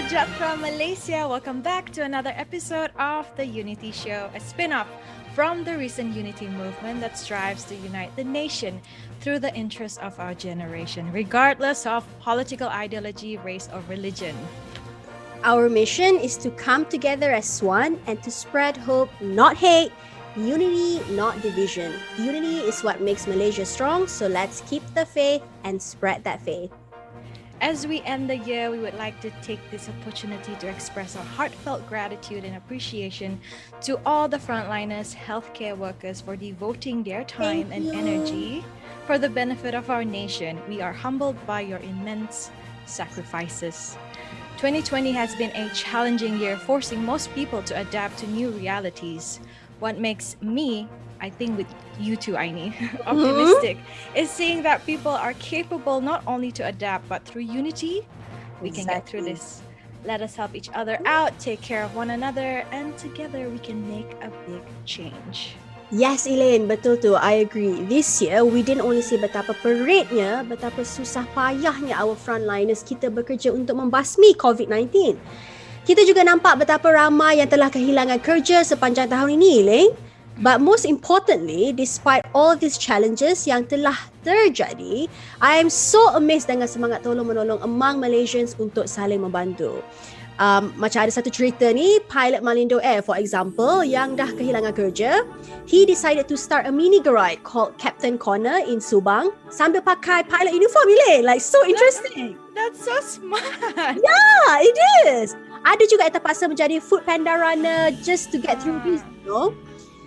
Rajat from Malaysia. Welcome back to another episode of The Unity Show, a spin-off from the recent unity movement that strives to unite the nation through the interests of our generation, regardless of political ideology, race, or religion. Our mission is to come together as one and to spread hope, not hate, unity, not division. Unity is what makes Malaysia strong, so let's keep the faith and spread that faith. As we end the year, we would like to take this opportunity to express our heartfelt gratitude and appreciation to all the frontliners, healthcare workers for devoting their time and energy for the benefit of our nation. We are humbled by your immense sacrifices. 2020 has been a challenging year, forcing most people to adapt to new realities. What makes me, I think with you too, Aini, optimistic, is seeing that people are capable not only to adapt, but through unity, we can get through this. Let us help each other out, take care of one another, and together we can make a big change. Yes, Elaine, betul tu. I agree. This year, we didn't only see betapa peritnya, betapa susah payahnya our frontliners kita bekerja untuk membasmi COVID-19. Kita juga nampak betapa ramai yang telah kehilangan kerja sepanjang tahun ini, Elaine. But most importantly, despite all these challenges yang telah terjadi, I am so amazed dengan semangat tolong-menolong among Malaysians untuk saling membantu. Macam ada satu cerita ni, pilot Malindo Air for example, yang dah kehilangan kerja, he decided to start a mini garage called Captain Corner in Subang sambil pakai pilot uniform, Elaine. Like, so interesting. That's so smart. Yeah, it is. Ada juga yang terpaksa menjadi food panda runner just to get through this, you know.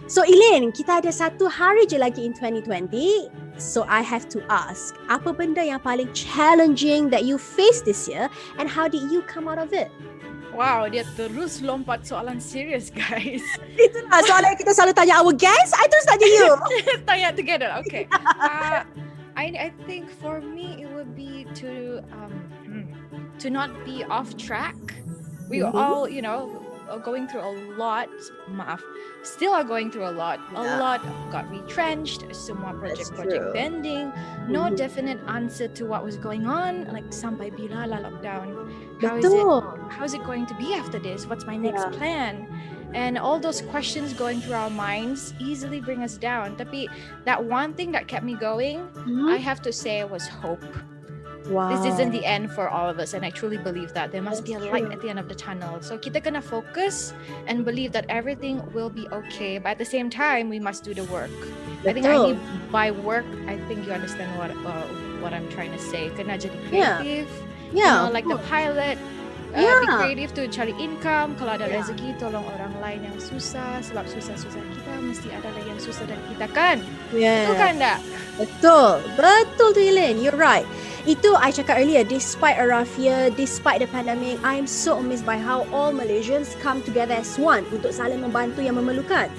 So Elaine, kita ada satu hari je lagi in 2020. So I have to ask, apa benda yang paling challenging that you faced this year and how did you come out of it? Wow, dia terus lompat soalan serius, guys. Itulah soalan yang kita selalu tanya our guests. I terus tanya you. Tanya together, okay. I think for me it would be to not be off track. We all, you know, are going through a lot. Still are going through a lot. A lot got retrenched. Semua project bending. No definite answer to what was going on. Like sampai bila lah lockdown. How is it going to be after this? What's my next plan? And all those questions going through our minds easily bring us down. Tapi that one thing that kept me going, I have to say, was hope. Wow. This isn't the end for all of us, and I truly believe that there must be a light at the end of the tunnel. So kita kena focus and believe that everything will be okay. But at the same time, we must do the work. I think by work, I think you understand what I'm trying to say. Kena jadi creative. You know, like the pilot. Be creative to cari income. Kalau ada rezeki, tolong orang lain yang susah. Sebab susah-susah kita, mesti ada lagi yang susah dari kita kan? Betul kan tak? Betul tu Elaine, you're right. Itu I cakap earlier, despite a rough year, despite the pandemic, I am so amazed by how all Malaysians come together as one untuk saling membantu yang memerlukan.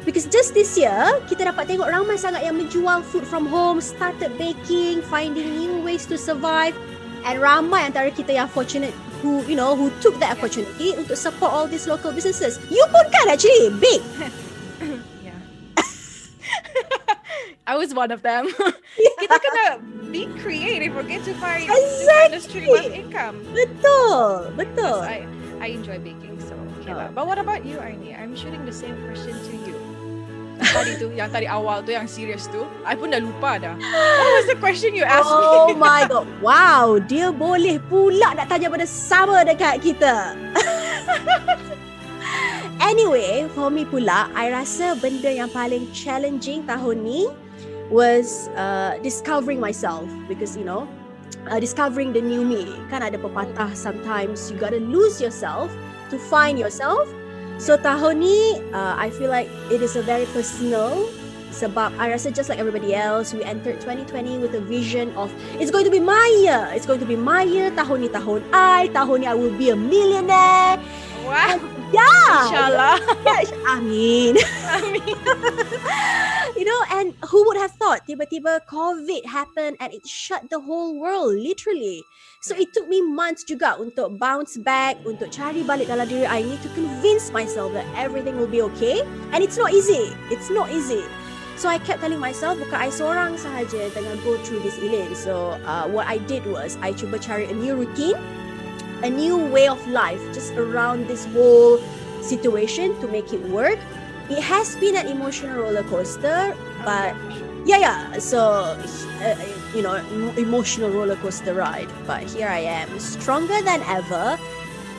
Because just this year, kita dapat tengok ramai sangat yang menjual food from home, started baking, finding new ways to survive, and ramai antara kita yang fortunate who took that opportunity untuk support all these local businesses. You pun kan actually big. I was one of them. Kita kena be creative or get to find new stream of income. Betul. I enjoy baking, so okay lah. But what about you, Aini? I'm shooting the same question to you. Yang tadi awal tu, yang serious tu, I pun dah lupa dah. What was the question you asked me? Oh my god. Wow, dia boleh pula nak tanya benda sama dekat kita. Anyway, for me pula, I rasa benda yang paling challenging tahun ni was discovering myself, because discovering the new me. Kan ada pepatah, sometimes you gotta lose yourself to find yourself. So tahun ni I feel like it is a very personal, sebab I rasa just like everybody else, we entered 2020 with a vision of it's going to be my year. It's going to be my year. Tahun ni I will be a millionaire. Wow. Inshallah. Amin. And who would have thought tiba-tiba COVID happened and it shut the whole world, literally. So it took me months juga untuk bounce back, untuk cari balik dalam diri I need to convince myself that everything will be okay. And it's not easy. So I kept telling myself, bukan I seorang sahaja tengah go through this, Elaine. So what I did was, I cuba cari a new routine. a new way of life just around this whole situation to make it work. It has been an emotional roller coaster, but so emotional roller coaster ride. But here I am, stronger than ever,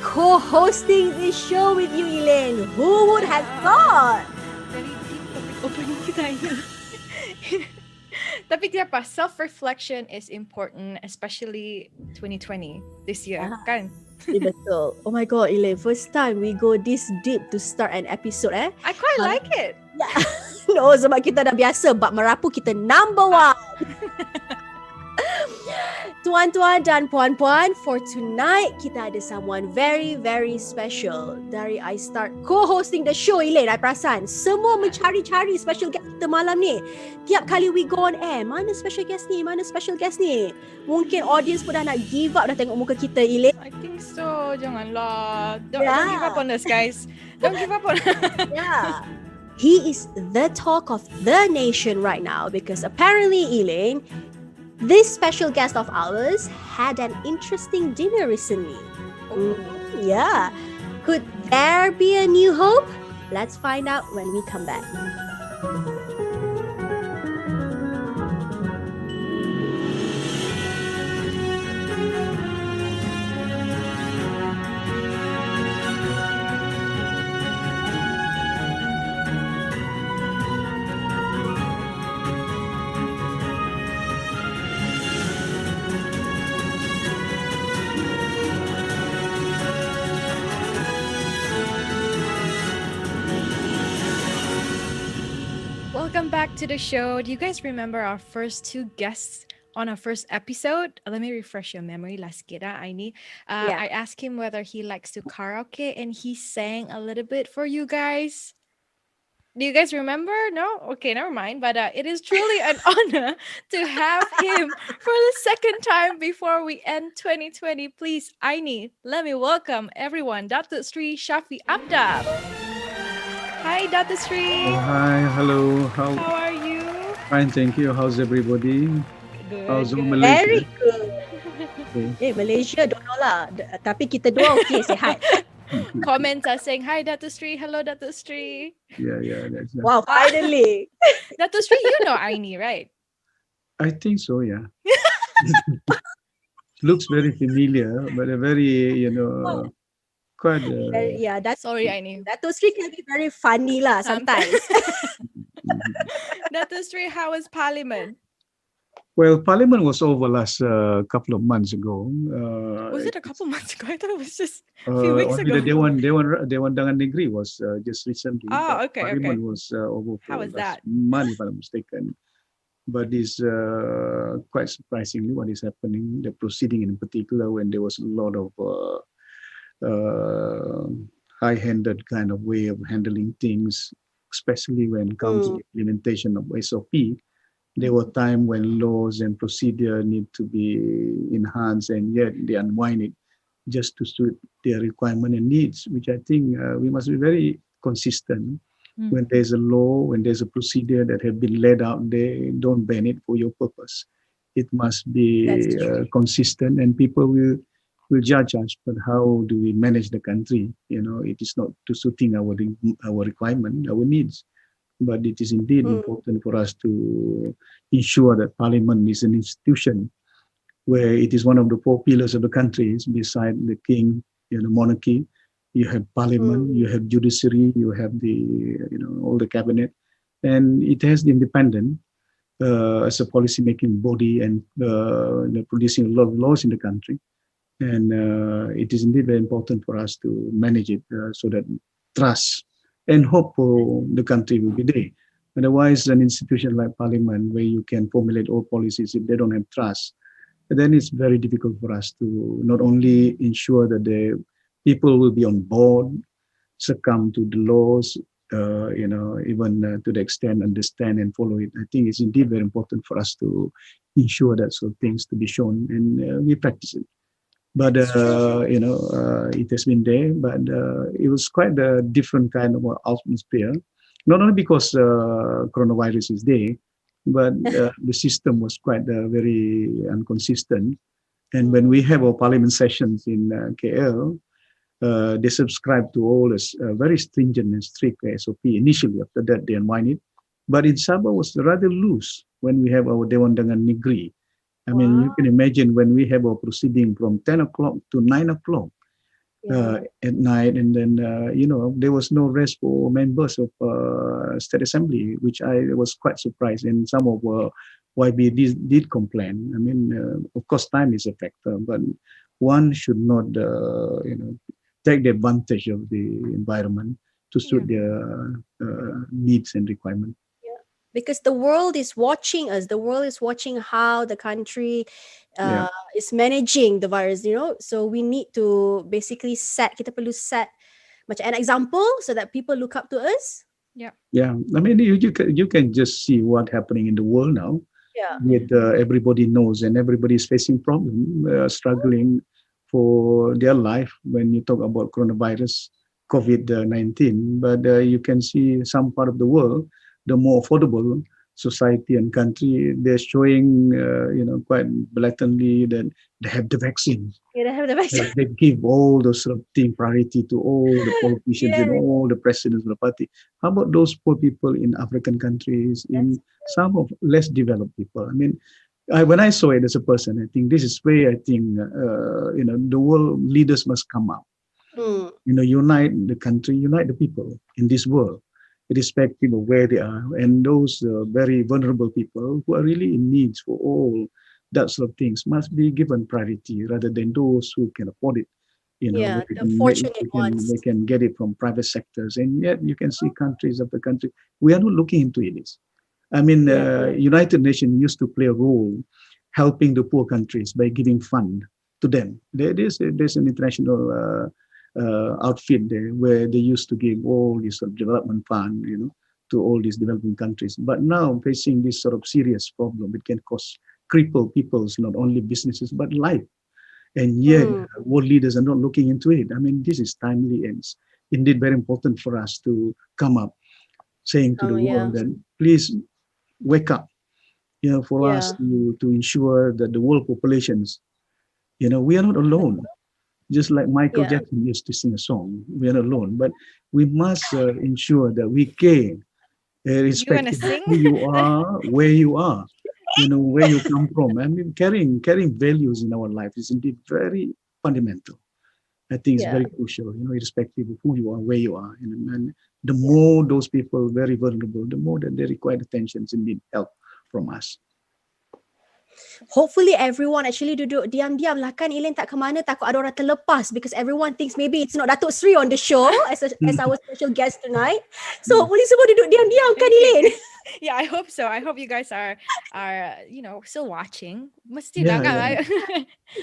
co-hosting this show with you, Elaine. Who would have thought? Very deep topic opening kita ini. Tapi tiap self-reflection is important, especially 2020 this year, kan? Betul. Oh my god, Elaine, first time we go this deep to start an episode I quite like it. Yeah. No, sebab kita dah biasa bab merapu kita number one. Tuan-tuan dan puan-puan, for tonight kita ada someone very very special. Dari I start co-hosting the show, Elaine, I perasan semua mencari-cari special guest kita malam ni. Tiap kali we go on air, mana special guest ni? Mana special guest ni? Mungkin audience pun dah nak give up dah tengok muka kita, Elaine. I think so. Janganlah. Don't give up on us, guys. Don't give up on us. Yeah. He is the talk of the nation right now because apparently, Elaine, this special guest of ours had an interesting dinner recently. Yeah. Could there be a new hope? Let's find out when we come back. Welcome back to the show. Do you guys remember our first two guests on our first episode? Let me refresh your memory. Aini. I asked him whether he likes to karaoke and he sang a little bit for you guys. Do you guys remember? No? Okay, never mind. But it is truly an honor to have him for the second time before we end 2020. Please, Aini, let me welcome everyone. Datuk Sri Shafi Abda. Hi, Datuk Sri. Oh, hi, hello. How are you? Fine, thank you. How's everybody? Good. How's good. Malaysia? Very good. Okay. Malaysia don't know lah. Tapi kita dua okay, say hi. Comments are saying, hi, Datuk Sri. Hello, Datuk Sri. Yeah. That's Wow, finally. Datuk Sri, you know Aini, right? I think so, yeah. Looks very familiar, but a very, quite. That's Sorry, Aini. Datuk Sri can be very funny lah sometimes. Datuk Sri, how was Parliament? Well, Parliament was over last couple of months ago. Was it a couple months ago? I thought it was just a few weeks ago. The Dewan Dagan Negeri was just recently. Oh, okay, Parliament was over for how was that? month, if I'm mistaken. But it's quite surprisingly what is happening, the proceeding in particular, when there was a lot of high-handed kind of way of handling things, especially when it comes to the implementation of SOP. There were times when laws and procedure need to be enhanced, and yet they unwind it just to suit their requirement and needs, which I think we must be very consistent. When there's a law, when there's a procedure that have been laid out, they don't ban it for your purpose. It must be consistent, and people will judge us. But how do we manage the country? It is not to suiting our requirement, our needs. But it is indeed important for us to ensure that Parliament is an institution where it is one of the four pillars of the country. Beside the king, monarchy, you have Parliament, you have judiciary, you have the all the cabinet, and it has the independent as a policy-making body and producing a lot of laws in the country. And it is indeed very important for us to manage it so that trust and hope for the country will be there. Otherwise, an institution like Parliament, where you can formulate all policies, if they don't have trust, then it's very difficult for us to not only ensure that the people will be on board, succumb to the laws, even to the extent understand and follow it. I think it's indeed very important for us to ensure that sort of things to be shown, and we practice it. But it has been there, but it was quite a different kind of atmosphere. Not only because coronavirus is there, but the system was quite very inconsistent. And when we have our parliament sessions in KL, they subscribe to all this very stringent and strict SOP initially. After that, they unwind it. But in Sabah was rather loose when we have our Dewan Dengan Negeri. I mean, you can imagine when we have our proceeding from 10 o'clock to 9 o'clock at night, and then, there was no rest for members of State Assembly, which I was quite surprised. And some of YB did complain. I mean, of course, time is a factor, but one should not, take the advantage of the environment to suit their needs and requirements. Because the world is watching us. The world is watching how the country is managing the virus, So we need to basically kita perlu set macam an example so that people look up to us. Yeah. I mean, you can just see what's happening in the world now. Yeah. With everybody knows and everybody is facing problem, struggling for their life when you talk about coronavirus, COVID-19. But you can see some part of the world, the more affordable society and country, they're showing, quite blatantly that they have the vaccine. Yeah, they have the vaccine. They give all those sort of thing priority to all the politicians and all the presidents of the party. How about those poor people in African countries, in some of less developed people? I mean, when I saw it as a person, I think this is where I think, the world leaders must come up. Unite the country, unite the people in this world, irrespective of where they are, and those very vulnerable people who are really in needs for all that sort of things must be given priority rather than those who can afford it. The fortunate ones. They can get it from private sectors, and yet you can see countries of the country, we are not looking into it. I mean, United Nations used to play a role helping the poor countries by giving fund to them. There's an international outfit there where they used to give all this sort of development fund, to all these developing countries. But now facing this sort of serious problem, it can cripple people's not only businesses but life. And yet, world leaders are not looking into it. I mean, this is timely and it's indeed very important for us to come up saying to the world that please wake up, for us to ensure that the world populations, we are not alone. Just like Michael Jackson used to sing a song, we are not alone, but we must ensure that we care, irrespective of who you are, where you are, where you come from. I mean, carrying values in our life is indeed very fundamental. I think it's very crucial, irrespective of who you are, where you are. And the more those people very vulnerable, the more that they require attention and need help from us. Hopefully everyone actually duduk diam-diam lah kan, Elaine tak ke mana, takut ada orang terlepas, because everyone thinks maybe it's not Datuk Sri on the show as our special guest tonight. So hopefully semua duduk diam-diam kan, Elaine? Yeah, I hope so. I hope you guys are still watching. Mesti lah kan.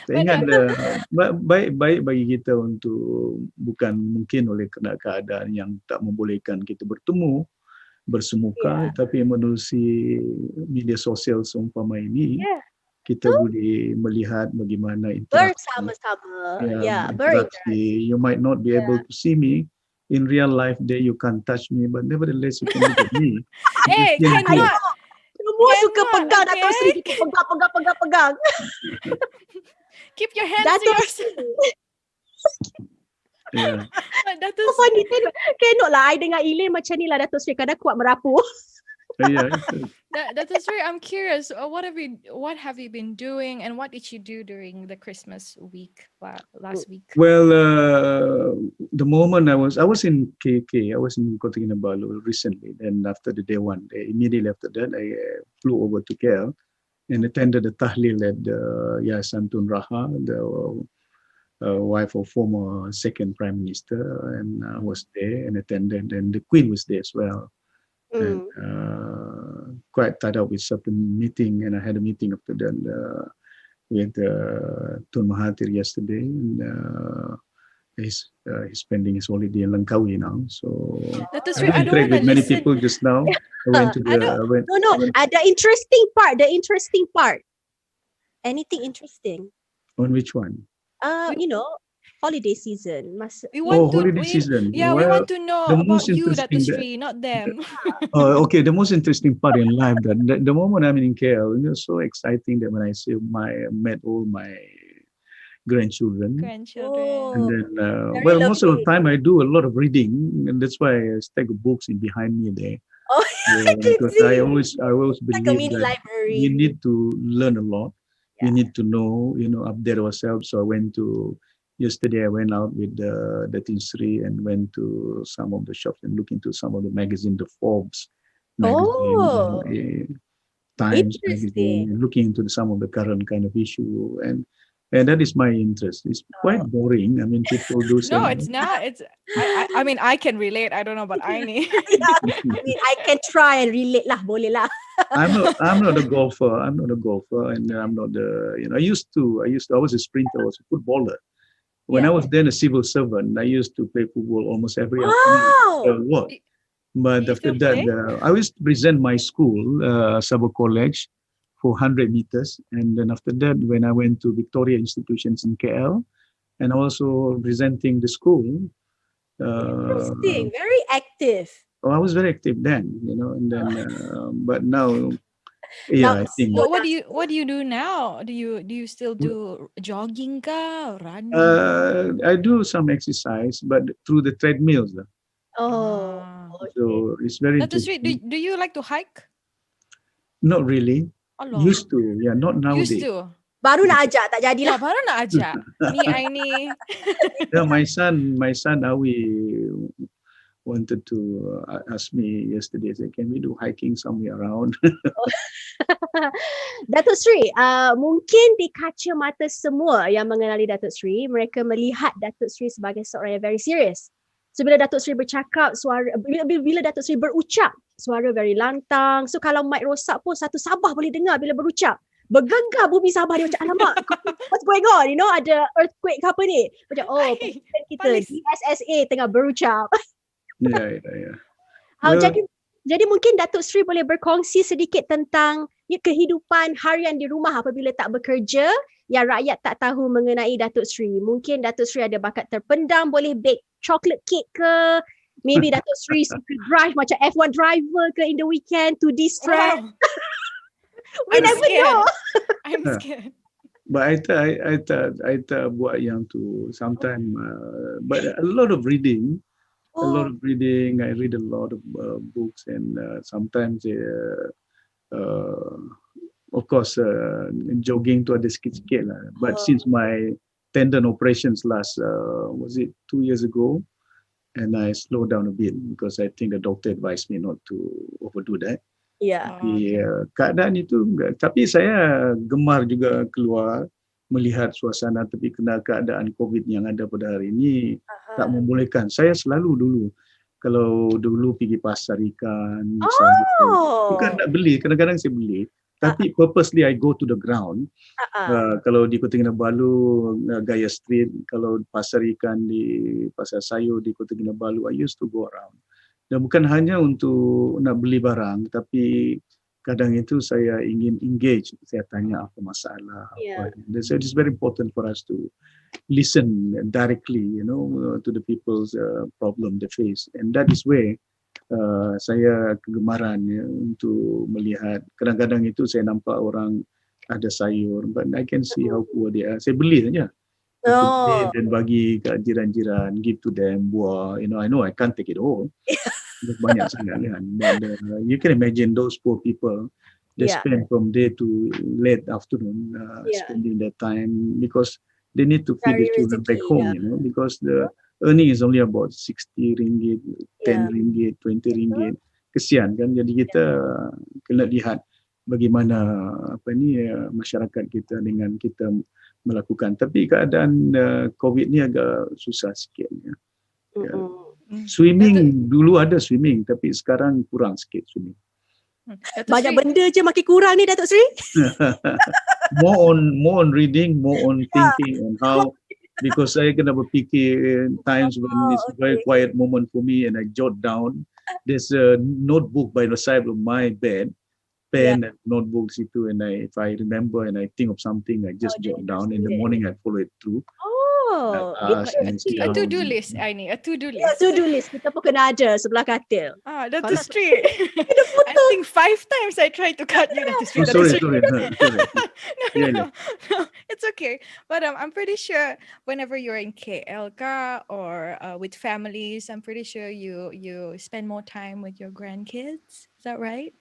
Ingat baik bagi kita untuk bukan mungkin oleh keadaan yang tak membolehkan kita bertemu bersemuka, tapi menerusi media sosial seumpama ini, kita boleh melihat bagaimana interaksi. Bersama-sama. Interaksi. You might not be able to see me in real life, there you can't touch me, but nevertheless you can look at me. Cannot. Semua suka pegang Datuk Sri, kita pegang. Keep your hands to yourself. Datuk Sri cannot lah. I dengar Elaine macam ni lah, Datuk Sri kadang kuat merapu. Datuk Sri, I'm curious, what have you been doing, and what did you do during the Christmas week last week? Well, the moment I was in KK, I was in Kota Kinabalu recently. Then after the day one, immediately after that, I flew over to KL and attended the tahlil at Yayasan Tun Raha, the wife of former second prime minister, and I was there and attended, and the Queen was there as well. And quite tied up with certain meeting, and I had a meeting after that with Tun Mahathir yesterday, and he's spending his holiday in Langkawi now. So I interacted with many people just now. I went to the interesting part. Anything interesting? On which one? Holiday season. Holiday season. Yeah, we want to know about you, Datuk Sri, not them. Okay. The most interesting part in life, that the moment I'm in KL, it was so exciting that when I met all my grandchildren. Grandchildren. And then, Very most of the lovely. time I do a lot of reading, and that's why I stack of books in behind me there. Oh, I can Because see. I always Like a believe mini that library. we need to learn a lot. We Yeah. need to know, update ourselves. So yesterday I went out with the Sri and went to some of the shops and looked into some of the magazine, the Forbes magazine, Oh, Times interesting. magazine, and looking into some of the current kind of issue. And that is my interest. It's quite boring. I mean, people do say, No, it's not. I mean, I can relate. I don't know about Aini. Yeah, I mean, I can try and relate lah, boleh lah. I'm not a golfer. I'm not a golfer, and I'm not I was a sprinter. I was a footballer. When I was then a civil servant, I used to play football almost every afternoon after Wow. work. But You after still that, play? I used to present my school, Sabah College, for 100 meters. And then after that, when I went to Victoria Institutions in KL, and also presenting the school, Interesting. Very active. I was very active then, and then, but now, Now, I think What do you do now? Do you still do jogging ka, running? I do some exercise, but through the treadmills. oh, Ah. okay. So it's very Dato' Sri, interesting. do you like to hike? Not really. Allah. Used to, yeah, not nowadays. Used to. Baru nak ajak, tak jadilah. Ya, baru nak ajak. Ni Aini. Yeah, my son Awi wanted to ask me yesterday, say, can we do hiking somewhere around? Datuk Sri, mungkin di kaca mata semua yang mengenali Datuk Sri, mereka melihat Datuk Sri sebagai seorang yang very serious. So bila Datuk Sri bercakap, bila Datuk Sri berucap, suara very lantang. So kalau mic rosak pun satu Sabah boleh dengar bila berucap. Bergegar bumi Sabah, dia macam, alamak, what's going on? Ada earthquake ke apa ni? Macam, Presiden kita, Palis. DSSA tengah berucap. Yeah. Uh, Well- jadi mungkin Datuk Sri boleh berkongsi sedikit tentang kehidupan harian di rumah apabila tak bekerja yang rakyat tak tahu mengenai Datuk Sri. Mungkin Datuk Sri ada bakat terpendam, boleh bake chocolate cake ke? Maybe Datuk Sri suka drive macam F1 driver ke in the weekend to distress. Wow. We I'm never scared. know. I'm scared. But I tak buat yang tu sometime, but a lot of reading. A lot of reading. I read a lot of books, and sometimes, of course, jogging tu ada sikit-sikit lah. But since my tendon operations last, was it 2 years ago, and I slowed down a bit because I think the doctor advised me not to overdo that. Ya. Tapi keadaan itu enggak. Tapi saya gemar juga keluar melihat suasana, tapi kena keadaan COVID yang ada pada hari ini tak membolehkan. Saya selalu dulu, kalau dulu pergi pasar ikan, misalnya, bukan nak beli, kadang-kadang saya beli, tapi purposely I go to the ground. Kalau di Kota Kinabalu, Gaya Street, kalau pasar ikan di pasar sayur di Kota Kinabalu, I used to go around. Dan bukan hanya untuk nak beli barang, tapi kadang itu saya ingin engage. Saya tanya apa masalah. Yeah. So it is very important for us to listen directly, to the people's problem they face. And that is where saya kegemaran untuk melihat. Kadang-kadang itu saya nampak orang ada sayur, but I can see how poor they are. Saya beli saja. Dan bagi ke jiran-jiran, give to them buah. I know I can't take it all. Banyak sangat kan. But you can imagine those poor people, they spend from day to late afternoon spending their time because they need to feed the children back home, because the earning is only about 60 ringgit, 10 ringgit, 20 ringgit. Kesian kan. Jadi kita kena lihat bagaimana masyarakat kita dengan kita melakukan. Tapi keadaan COVID ni agak susah sikit. Swimming, dulu ada swimming, tapi sekarang kurang sikit swimming. Banyak benda je makin kurang ni Datuk Sri. more on reading, more on thinking on how, because saya kena berfikir times when it's a very quiet moment for me and I jot down. There's a notebook by the side of my bed, pen and notebook situ, and if I remember and I think of something, I just jot down. In the morning I follow it through. A to-do list, Aini. A to-do list. To-do list kita pun kena ada sebelah katil. Dato' Sri. I think 5 times I tried to cut you, Dato' Sri. Sorry. No. That's okay. But I'm pretty sure whenever you're in KL or with families, I'm pretty sure you spend more time with your grandkids. Is that right?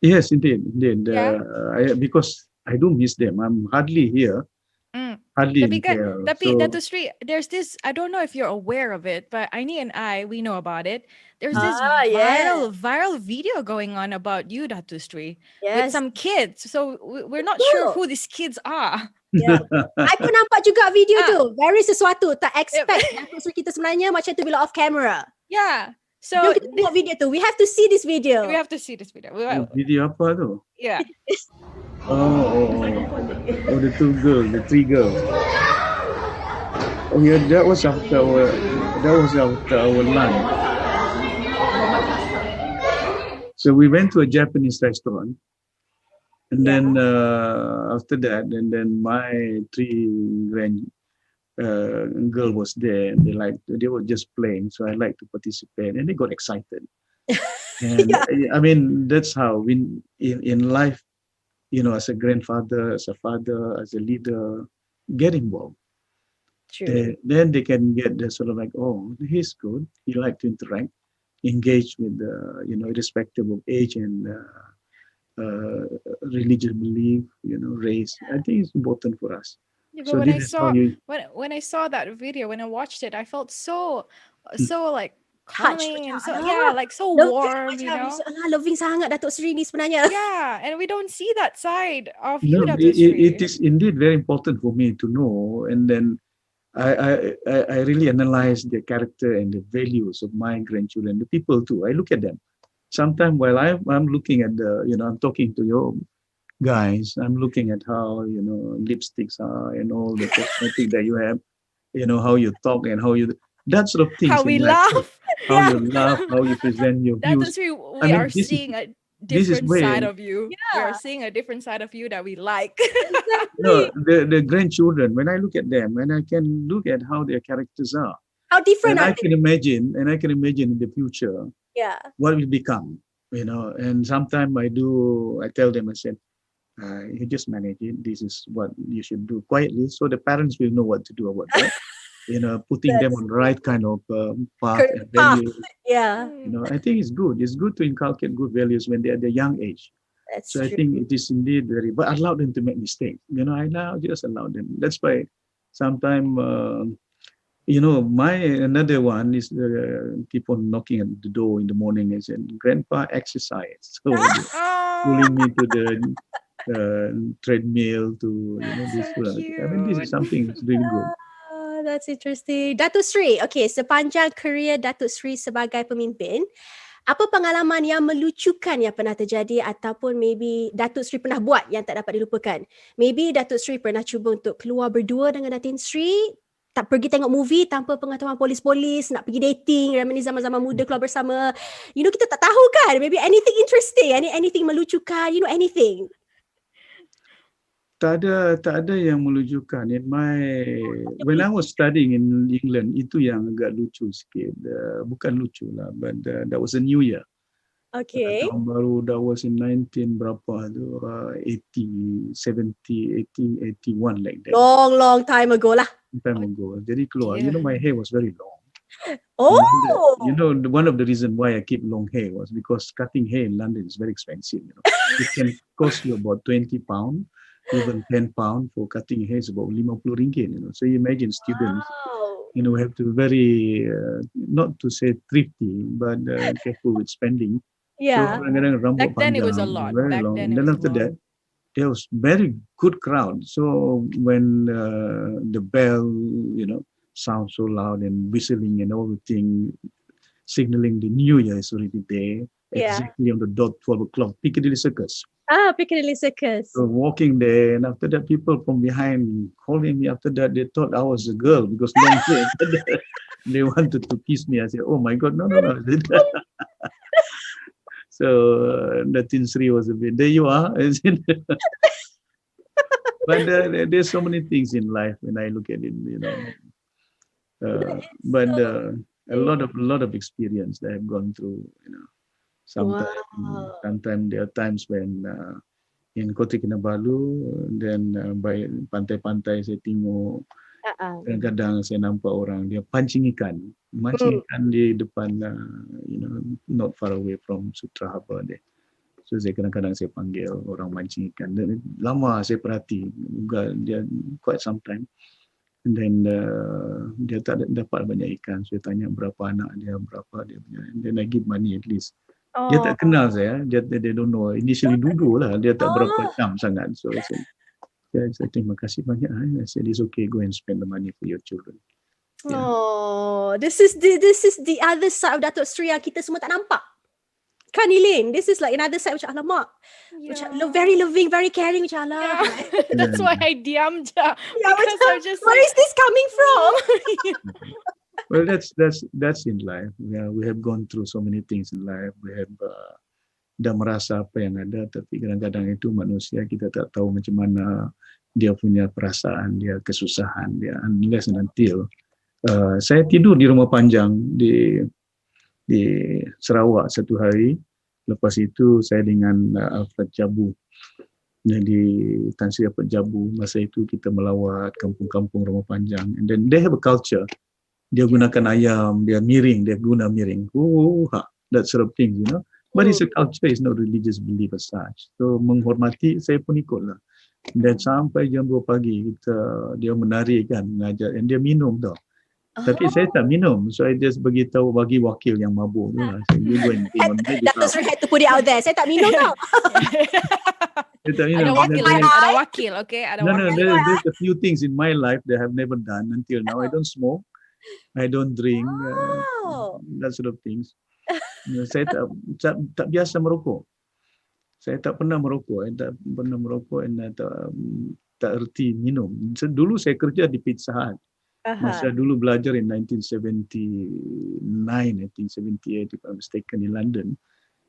Yes, indeed. Yeah. Because I do miss them. I'm hardly here, Mm. hardly Tapi in kan, KL. tapi So Dato Sri, there's this, I don't know if you're aware of it, but Aini and we know about it. There's this Yeah. viral video going on about you, Dato Sri, with Yes. some kids. So we're not sure Betul. who these kids are. Yeah. I pun nampak juga video Ah. tu. Very sesuatu. Tak expect Datuk Seri kita sebenarnya macam tu bila off camera. Yeah. Jom So kita tengok video tu. We have to see this video. we have to see this video. video apa tu? Yeah. Oh, the three girls. Oh yeah, that was after our lunch. So we went to a Japanese restaurant, and then after that, and then my three girl was there, and they were just playing, so I like to participate, and they got excited. And I mean, that's how in life, you know, as a grandfather, as a father, as a leader, get involved. True. Then they can get the sort of like, oh, he's good. He like to interact, engage with, irrespective of age and religious belief, race. I think it's important for us. Yeah, but So when I this is saw how you, when I saw that video, when I watched it, I felt so like Touched calming and macam, so like so Loving warm, you macam, know. loving sangat Datuk Seri ni sebenarnya. Yeah, and we don't see that side of no, you, Dato Sri. it is indeed very important for me to know, and then I really analyze the character and the values of my grandchildren, the people too. I look at them. Sometimes while I'm looking at I'm talking to your guys, I'm looking at how, lipsticks are and all the cosmetic that you have, how you talk and how you, that sort of things. How we in life, laugh. how you laugh, how you present your Dato views. Sri, I we mean, are this is- seeing a this is different where- side of you. We are Yeah. seeing a different side of you that we like. No, the grandchildren, when I look at them, and I can look at how their characters are, How different and I are they? can imagine in the future Yeah. what will become, and sometimes I tell them, I said, you just manage it. This is what you should do quietly, so the parents will know what to do about that. Putting them on the right kind of path Correct and path. values. Yeah. I think it's good. It's good to inculcate good values when they're at a young age. That's So I true. think it is indeed but allow them to make mistakes. Just allow them. That's why sometimes, my another one is keep on knocking at the door in the morning and saying, "Grandpa, exercise." So Oh, pulling me to the treadmill to this. So I mean, this cute. is something that's really good. That's interesting. Datuk Sri, okay, sepanjang kerjaya Datuk Sri sebagai pemimpin, apa pengalaman yang melucukan yang pernah terjadi ataupun maybe Datuk Sri pernah buat yang tak dapat dilupakan? Maybe Datuk Sri pernah cuba untuk keluar berdua dengan Datin Sri, tak pergi tengok movie tanpa pengetahuan polis-polis, nak pergi dating, reminisce zaman-zaman muda keluar bersama. Kita tak tahu kan? Maybe anything interesting, anything melucukan, anything. Tak ada yang melucukan. When I was studying in England, itu yang agak lucu sikit. Bukan lucu lah, but that was a New Year. Okay. Tahun baru, that was in 19 berapa tu, 1881 like that. Long time ago lah. Time ago. Jadi keluar. Yeah. My hair was very long. Oh! One of the reasons why I keep long hair was because cutting hair in London is very expensive. It can cost you about £20, even £10 for cutting hair is about RM50. So you imagine students, Wow. have to be very, not to say thrifty, but careful with spending. Yeah. So kadang-kadang rambut Back then it was a panjang, lot. very Back long. then it And then was a after lot. that, there was very good crowd. So when the bell, sounds so loud and whistling and everything, signaling the New Year is already there. Yeah. Exactly on the dot 12 o'clock, Piccadilly Circus. Piccadilly Circus. So walking there, and after that, people from behind calling me. After that, they thought I was a girl because long hair. They wanted to kiss me. I said, "Oh my God, no." So Datin Sri was a bit. There you are. But there's so many things in life when I look at it, but a lot of experience that I've gone through. Sometimes Wow. there are times when in Kota Kinabalu, dan by pantai-pantai saya tengok, kadang-kadang saya nampak orang dia mancing ikan di depan, not far away from Sutra Harbour there. So saya kadang-kadang saya panggil orang mancing ikan. Dan lama saya perhati, dia quite some time. And then dia tak dapat banyak ikan. So saya tanya berapa anak dia, berapa dia punya. And then I give money at least. Dia tak kenal saya, dia don't know. Initially dulu lah, dia tak berapa jam sangat. So saya terima kasih banyak. I said it's okay, go and spend the money for your children. Yeah. Oh, this is the other side of Datuk Sri yang kita semua tak nampak. Kan Elaine? This is like another side macam alamak. Macam very loving, very caring macam alah. That's why I diam je. Because I'm just where is this coming from? Well, that's in life. Yeah, we have gone through so many things in life. We have dah merasa apa yang ada, tapi kadang-kadang itu manusia kita tak tahu macam mana dia punya perasaan, dia kesusahan dia, unless and until. Saya tidur di rumah panjang di Sarawak satu hari. Lepas itu saya dengan Alfred Jabu. Jadi Tan Sri Alfred Jabu, masa itu kita melawat kampung-kampung rumah panjang. And then they have a culture. Dia gunakan ayam, dia guna miring. That sort of things, But it's a culture, it's not religious belief as such. So menghormati, saya pun ikutlah. Dan sampai jam 2 pagi dia menari kan, mengajar, dan dia minum tau. Tapi saya tak minum, so I just bagi wakil yang mabuk tu lah. So you go and Datuk Sri had to put it out there. Saya tak minum tau. Ada wakil, okay? Ada wakil. No, there's a few things in my life that I have never done until now. I don't smoke, I don't drink, that sort of things. Saya tak biasa merokok. Saya tak pernah merokok, dan tak erti minum. Dulu saya kerja di Pizza Hut. Masa dulu belajar in 1978, I think 78 if I'm mistaken, in London.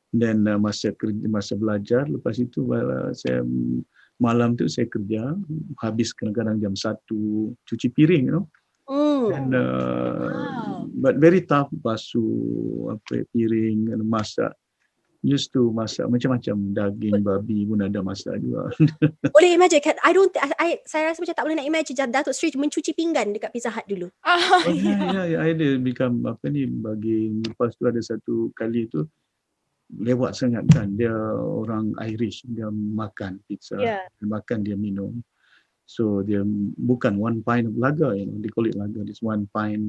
Dan masa belajar, lepas itu saya malam tu saya kerja, habis kadang-kadang jam 1, cuci piring, And but very tough, basuh piring, masak. Used to masak macam-macam, daging babi pun ada masak juga. Boleh imagine kan? Saya rasa macam tak boleh nak imagine Datuk Sri mencuci pinggan dekat Pizza Hut dulu. I did become bagi lepas tu ada satu kali tu lewat sangat kan, dia orang Irish, dia makan pizza, dia makan, dia minum. So dia bukan 1 pint of lager, they call it lager, this 1 pint.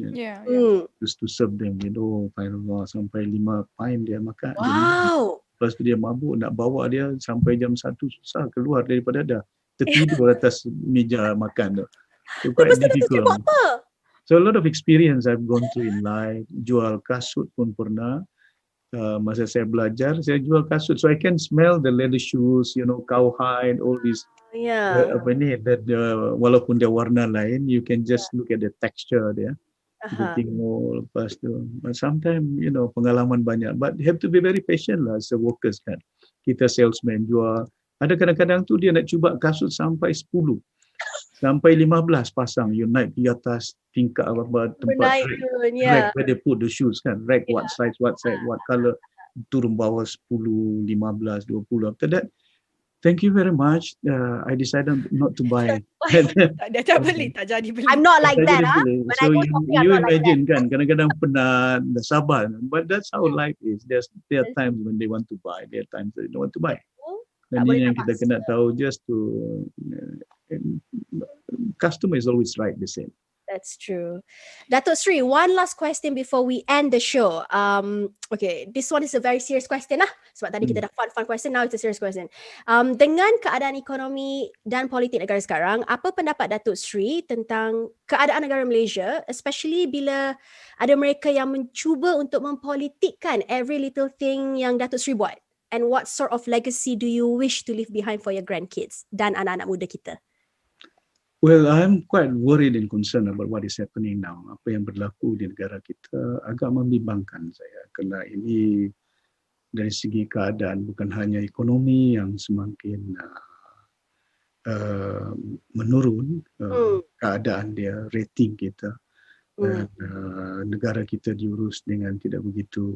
Just to serve them, pint of lager, sampai 5 pint dia makan. Wow. Lepas tu dia mabuk, nak bawa dia sampai jam 1 susah keluar daripada dah. Tertidur atas meja makan tu. So quite difficult. So a lot of experience I've gone through in life. Jual kasut pun pernah. Masa saya belajar, saya jual kasut. So I can smell the leather shoes, cowhide, all these. Walaupun dia warna lain, you can just look at the texture dia. Kita tengok lepas tu. But sometimes, pengalaman banyak. But you have to be very patient lah as a workers kan. Kita salesman jual. Ada kadang-kadang tu dia nak cuba kasut sampai 10. Sampai 15 pasang. You naik di atas tingkat tempat rack where they put the shoes kan. Rack, what size, what color. Turun bawah 10, 15, 20. After that, thank you very much. I decided not to buy. Dia tak beli, tak jadi beli. I'm not like that. So you imagine kan, kadang-kadang penat, dah sabar. But that's how life is. There are times when they want to buy, there are times they don't want to buy. Dan ini yang kita kena tahu, just to customer is always right, they say. That's true. Datuk Sri, one last question before we end the show. Okay, this one is a very serious question lah. Sebab tadi kita dah fun question, now it's a serious question. Dengan keadaan ekonomi dan politik negara sekarang, apa pendapat Datuk Sri tentang keadaan negara Malaysia, especially bila ada mereka yang mencuba untuk mempolitikkan every little thing yang Datuk Sri buat? And what sort of legacy do you wish to leave behind for your grandkids dan anak-anak muda kita? Well, I'm quite worried and concerned about what is happening now. Apa yang berlaku di negara kita agak membimbangkan saya. Kerana ini dari segi keadaan, bukan hanya ekonomi yang semakin menurun, keadaan dia, rating kita. Dan negara kita diurus dengan tidak begitu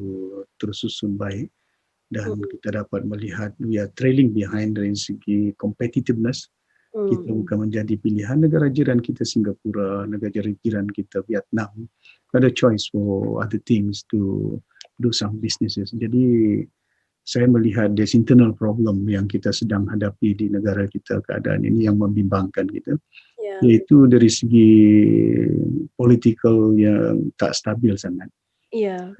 tersusun baik. dan kita dapat melihat we are trailing behind dari segi competitiveness. Kita bukan menjadi pilihan negara jiran kita Singapura, negara jiran kita Vietnam. Ada choice for other things to do some businesses. Jadi saya melihat there's internal problem yang kita sedang hadapi di negara kita, keadaan ini yang membimbangkan kita. Iaitu dari segi political yang tak stabil sangat.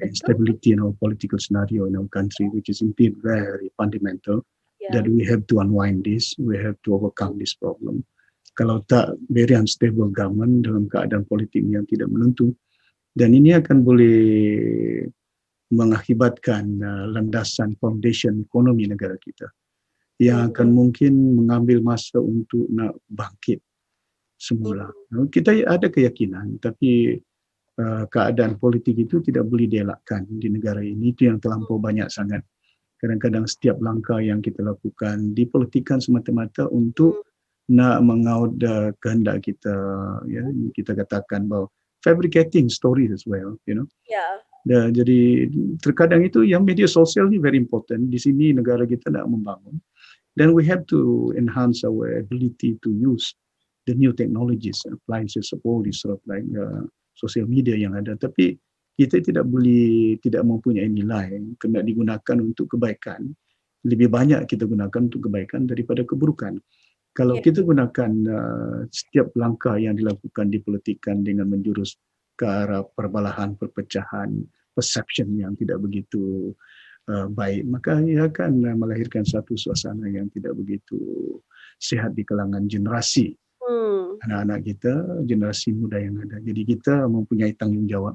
Instability in our political scenario in our country, which is indeed very fundamental. That we have to unwind this, we have to overcome this problem. Kalau tak, very unstable government dalam keadaan politik yang tidak menentu, dan ini akan boleh mengakibatkan landasan foundation ekonomi negara kita yang akan mungkin mengambil masa untuk nak bangkit semula. Kita ada keyakinan, tapi keadaan politik itu tidak boleh dielakkan di negara ini. Itu yang terlampau banyak sangat. Kadang-kadang setiap langkah yang kita lakukan dipolitikkan semata-mata untuk nak mengaud kehendak kita. Ya, kita katakan bahawa fabricating stories as well, you know. Jadi terkadang itu yang media sosial ni very important. Di sini negara kita nak membangun. Then we have to enhance our ability to use the new technologies, appliances of all this sort of like social media yang ada. Tapi kita tidak boleh tidak mempunyai nilai, kena digunakan untuk kebaikan. Lebih banyak kita gunakan untuk kebaikan daripada keburukan. Kalau kita gunakan setiap langkah yang dilakukan dipolitikkan dengan menjurus ke arah perbalahan, perpecahan, perception yang tidak begitu baik, maka ia akan melahirkan satu suasana yang tidak begitu sihat di kalangan generasi anak-anak kita, generasi muda yang ada. Jadi kita mempunyai tanggungjawab,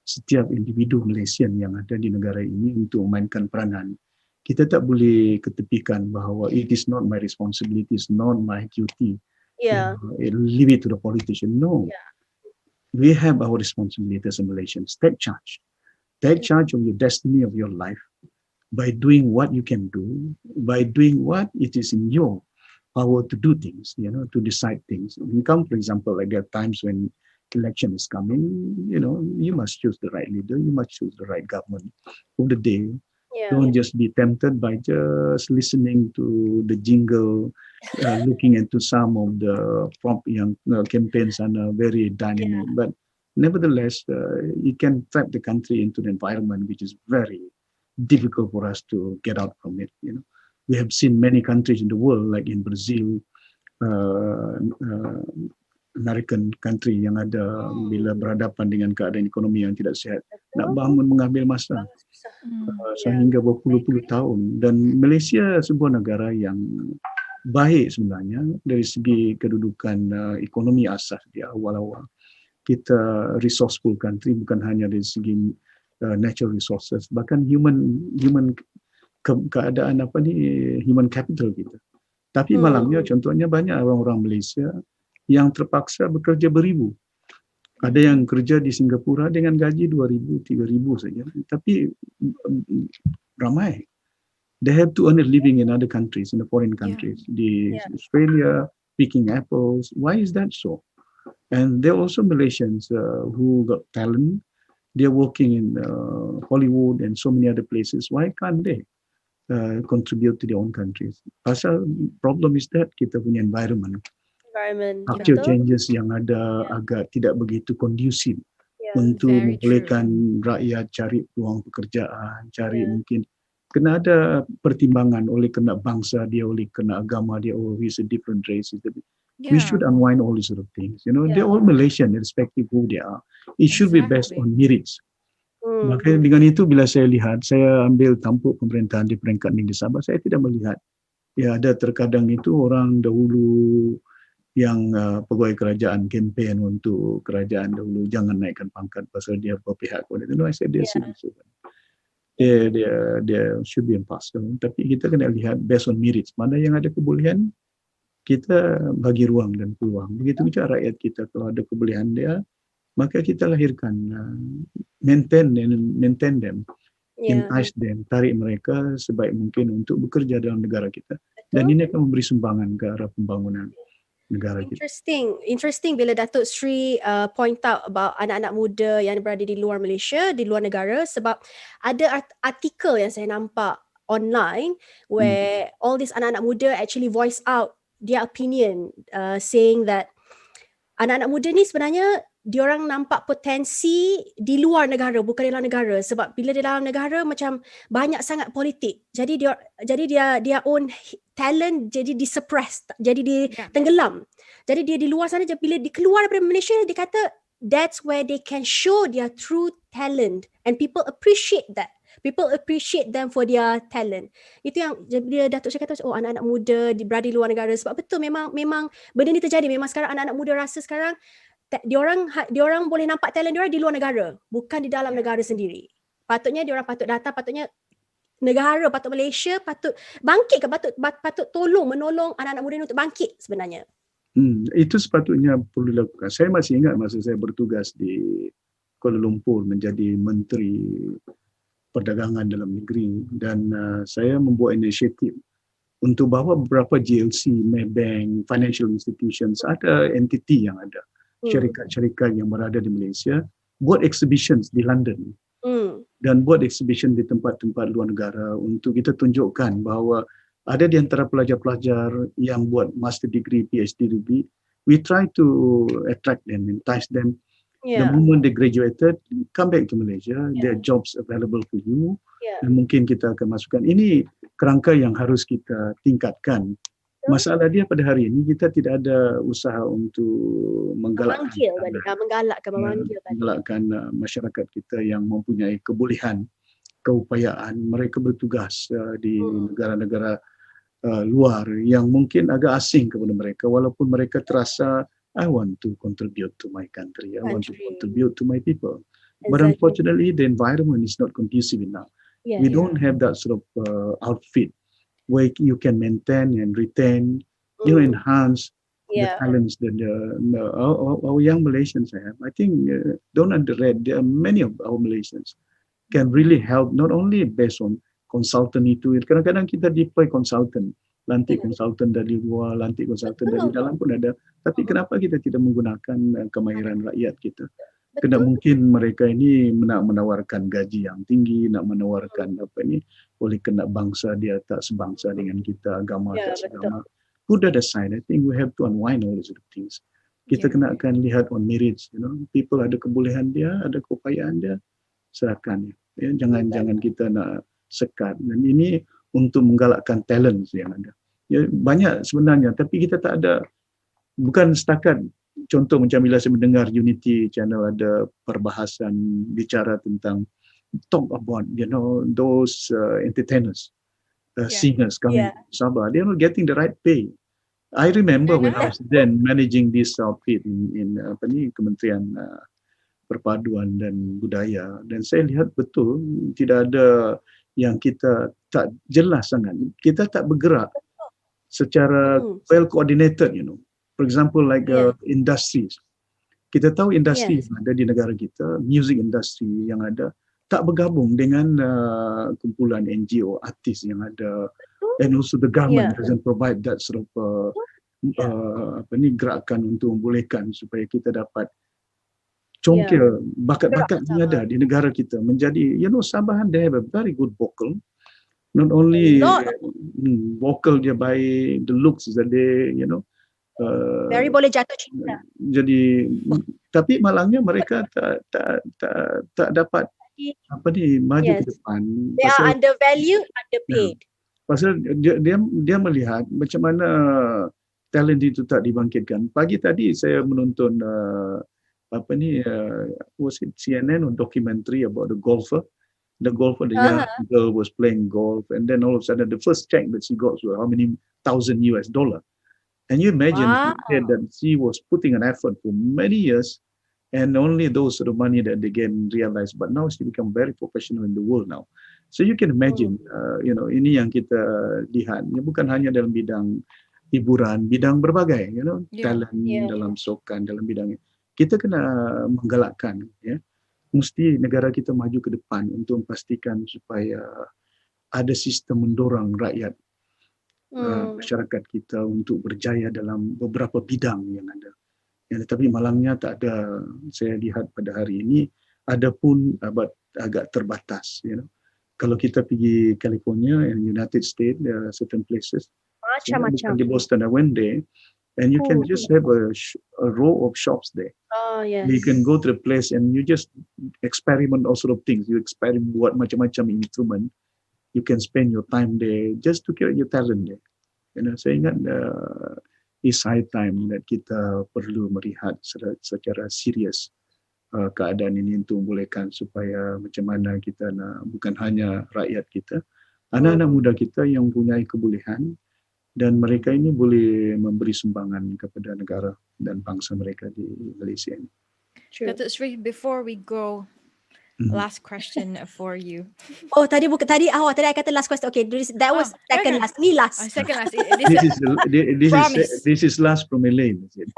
setiap individu Malaysian yang ada di negara ini untuk memainkan peranan. Kita tak boleh ketepikan bahawa it is not my responsibility, it's not my duty. Leave it to the politician. No. We have our responsibility as Malaysians. Take charge. Take charge of your destiny of your life by doing what you can do, by doing what it is in your power to do things, you know, to decide things. For example, like there are times when election is coming, you know, you must choose the right leader, you must choose the right government of the day. Don't just be tempted by just listening to the jingle, looking into some of the young campaigns and very dynamic. But nevertheless, it can trap the country into an environment which is very difficult for us to get out from it. You know, we have seen many countries in the world, like in Brazil, American country yang ada bila berhadapan dengan keadaan ekonomi yang tidak sihat, nak bangun mengambil masa sehingga berpuluh-puluh tahun. Dan Malaysia sebuah negara yang baik sebenarnya dari segi kedudukan ekonomi asas di awal-awal. Kita resourceful country, bukan hanya dari segi natural resources, bahkan human keadaan human capital kita. Tapi malangnya contohnya banyak orang-orang Malaysia yang terpaksa bekerja beribu. Ada yang kerja di Singapura dengan gaji 2,000, 3,000 saja. Tapi ramai. They have to earn a living in other countries, in the foreign countries. Di Australia, picking apples. Why is that so? And there are also Malaysians who got talent. They're working in Hollywood and so many other places. Why can't they contribute to their own countries? Pasal problem is that kita punya environment structure changes yang ada agak tidak begitu kondusif untuk membolehkan rakyat cari peluang pekerjaan, cari mungkin kena ada pertimbangan oleh kena bangsa dia, oleh kena agama dia, he's a different race. We should unwind all these sort of things. You know, they're all Malaysian, irrespective who they are. It should be based on merits. Maka dengan itu bila saya lihat, saya ambil tampuk pemerintahan di peringkat Negeri Sabah, saya tidak melihat. Ya, ada terkadang itu orang dahulu yang pegawai kerajaan kempen untuk kerajaan dahulu jangan naikkan pangkat pasal dia berpihak kepada itu. No, I said dia should be impartial. Tapi kita kena lihat based on merits. Mana yang ada kebolehan, kita bagi ruang dan peluang. Begitu juga rakyat kita, kalau ada kebolehan dia, maka kita lahirkan, maintain them, entice them, tarik mereka sebaik mungkin untuk bekerja dalam negara kita. Dan ini akan memberi sumbangan ke arah pembangunan negara kita. Interesting bila Datuk Sri point out about anak-anak muda yang berada di luar Malaysia, di luar negara, sebab ada artikel yang saya nampak online where all these anak-anak muda actually voice out their opinion, saying that anak-anak muda ni sebenarnya diorang nampak potensi di luar negara, bukan di dalam negara, sebab bila di dalam negara macam banyak sangat politik, jadi dia own talent jadi disuppress, jadi ditenggelam. Jadi dia di luar sana, bila dia keluar daripada Malaysia, dia kata that's where they can show their true talent and people appreciate that. People appreciate them for their talent. Itu yang bila Datuk Syed kata, oh anak-anak muda berada di luar negara. Sebab betul, memang benda ni terjadi. Memang sekarang anak-anak muda rasa sekarang diorang boleh nampak talent diorang di luar negara, bukan di dalam negara sendiri. Patutnya diorang patut datang, patutnya negara, patut Malaysia patut bangkit, patut menolong anak-anak muda ni untuk bangkit sebenarnya. Itu sepatutnya perlu dilakukan. Saya masih ingat masa saya bertugas di Kuala Lumpur menjadi Menteri Perdagangan Dalam Negeri, dan saya membuat inisiatif untuk bawa beberapa GLC, Maybank, financial institutions, ada entiti yang ada, syarikat-syarikat yang berada di Malaysia, buat exhibitions di London dan buat exhibition di tempat-tempat luar negara untuk kita tunjukkan bahawa ada di antara pelajar-pelajar yang buat master degree, PhD degree, we try to attract them, entice them. The moment they graduated, come back to Malaysia, there are jobs available for you. Dan mungkin kita akan masukkan. Ini kerangka yang harus kita tingkatkan. Masalah dia pada hari ini, kita tidak ada usaha untuk menggalakkan masyarakat kita yang mempunyai kebolehan, keupayaan. Mereka bertugas di negara-negara luar yang mungkin agak asing kepada mereka, walaupun mereka terasa I want to contribute to my country. I want to contribute to my people. But unfortunately, the environment is not conducive enough. We don't have that sort of outfit where you can maintain and retain, enhance the talents that our young Malaysians have. I think don't underrate. There are many of our Malaysians can really help, not only based on consultant itu. Kadang-kadang kita deploy consultant. Lantik konsultan dari luar, lantik konsultan dari dalam pun ada. Tapi kenapa kita tidak menggunakan kemahiran rakyat kita? Kena mungkin mereka ini nak menawarkan gaji yang tinggi, nak menawarkan oleh kena bangsa dia tak sebangsa dengan kita, agama tak segama. Put that aside, I think we have to unwind all these sort of things. Kita kena akan lihat on merits, people ada kebolehan dia, ada keupayaan dia, serahkan. Jangan kita nak sekat. Dan ini untuk menggalakkan talent yang ada. Banyak sebenarnya, tapi kita tak ada, bukan setakat, contoh macam bila saya mendengar Unity Channel ada perbahasan bicara tentang talk about, those entertainers, singers coming from Sabah, they are not getting the right pay. I remember when I was then managing this outfit in Kementerian Perpaduan dan Budaya, dan saya lihat betul tidak ada yang kita tak jelas sangat. Kita tak bergerak secara well coordinated, For example, like industries. Kita tahu industri yang ada di negara kita, music industry yang ada, tak bergabung dengan kumpulan NGO, artis yang ada, and also the government doesn't provide that sort of gerakan untuk membolehkan supaya kita dapat congkil bakat-bakat yang ada di negara kita menjadi, Sabahan, they have a very good vocal, not only vocal dia baik, the looks that they, very boleh jatuh cinta. Jadi tapi malangnya mereka tak dapat maju ke depan. They are undervalued, underpaid. Pasal dia melihat macam mana talent itu tak dibangkitkan. Pagi tadi saya menonton was it CNN or documentary about the golfer. The young girl was playing golf, and then all of a sudden the first check that she got was how many $1,000. And you imagine that she was putting an effort for many years, and only those sort of money that they can realize. But now she become very professional in the world now. So you can imagine, ini yang kita lihat. Bukan hanya dalam bidang hiburan, bidang berbagai, talent dalam sokan, dalam bidang. Kita kena menggalakkan, mesti negara kita maju ke depan untuk memastikan supaya ada sistem mendorong rakyat, masyarakat kita untuk berjaya dalam beberapa bidang yang ada. Tetapi malangnya tak ada, saya lihat pada hari ini, ada pun agak terbatas. Kalau kita pergi California and United States, there are certain places. Macam-macam. Di Boston, I went there, and you can just have a row of shops there. Oh, yes. You can go to the place and you just experiment all sort of things. You experiment buat macam-macam instrument. You can spend your time there just to create your talent there. Saya ingat it's high time that kita perlu melihat secara serius keadaan ini untuk membolehkan supaya macam mana kita nak, bukan hanya rakyat kita, anak-anak muda kita yang mempunyai kebolehan dan mereka ini boleh memberi sumbangan kepada negara dan bangsa mereka di Malaysia ini. Datuk Sri, before we go, last question for you. Oh, tadi I kata last question. Okay, that was second last. Ni last. Second last. This is last from Elaine. Is it?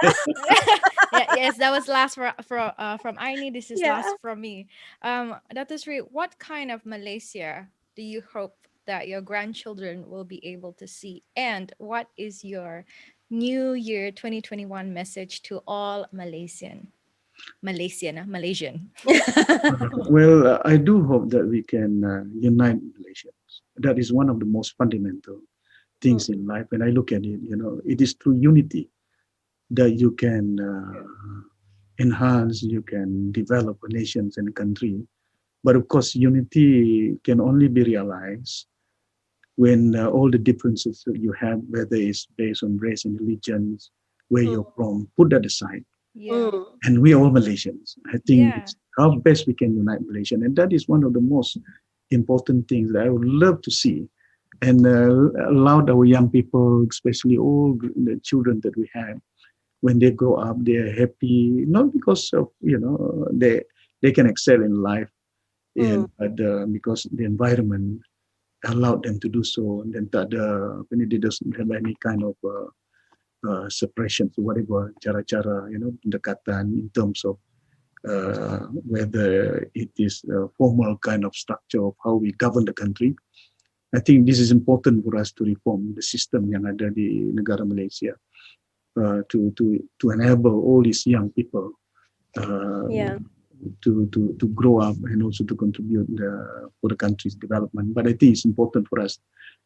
Yes, that was last from Aini. This is last from me. Datuk Sri, what kind of Malaysia do you hope that your grandchildren will be able to see? And what is your New Year 2021 message to all Malaysian? Well, I do hope that we can unite Malaysians. That is one of the most fundamental things in life. When I look at it, it is through unity that you can enhance, you can develop nations and country. But of course, unity can only be realized when all the differences that you have, whether it's based on race and religions, where you're from, put that aside. And we are all Malaysians. I think it's how best we can unite Malaysia. And that is one of the most important things that I would love to see. And allow our young people, especially all the children that we have, when they grow up, they're happy, not because of, they can excel in life, but because the environment allowed them to do so. And then they doesn't have any kind of suppression, whatever, cara-cara, pendekatan in terms of whether it is a formal kind of structure of how we govern the country. I think this is important for us to reform the system yang ada di negara Malaysia to enable all these young people to grow up and also to contribute for the country's development. But I think it's important for us.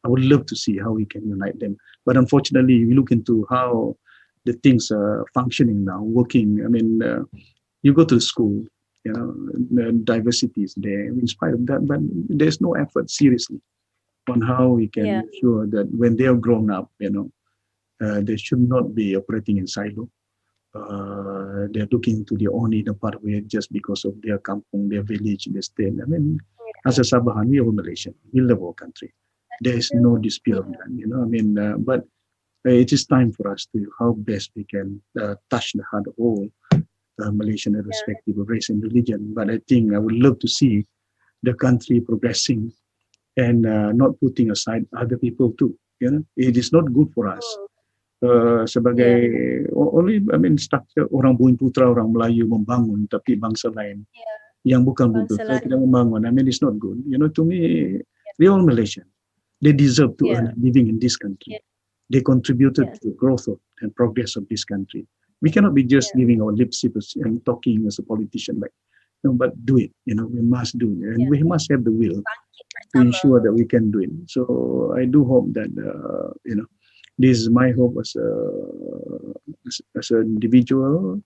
I would love to see how we can unite them. But unfortunately, we look into how the things are functioning now, working. I mean, you go to the school, the diversity is there in spite of that, but there's no effort seriously on how we can ensure that when they are grown up, they should not be operating in silo. They're looking to their own inner pathway just because of their kampung, their village, their state. I mean, as a Sabahan, we are all Malaysian. We love our country. There is no dispute on that, but it is time for us to how best we can touch the heart of all Malaysian, irrespective of race and religion. But I think I would love to see the country progressing and not putting aside other people too. It is not good for us. Sebagai structure orang Bumiputera, orang Melayu membangun, tapi bangsa lain yang bukan Bumiputera tidak membangun. I mean, it's not good. To me, we are all Malaysian. They deserve to earn a living in this country. They contributed to the growth of and progress of this country. We cannot be just giving our lip service and talking as a politician, but do it. We must do it, and we must have the will to ensure that we can do it. So I do hope that this is my hope as an individual,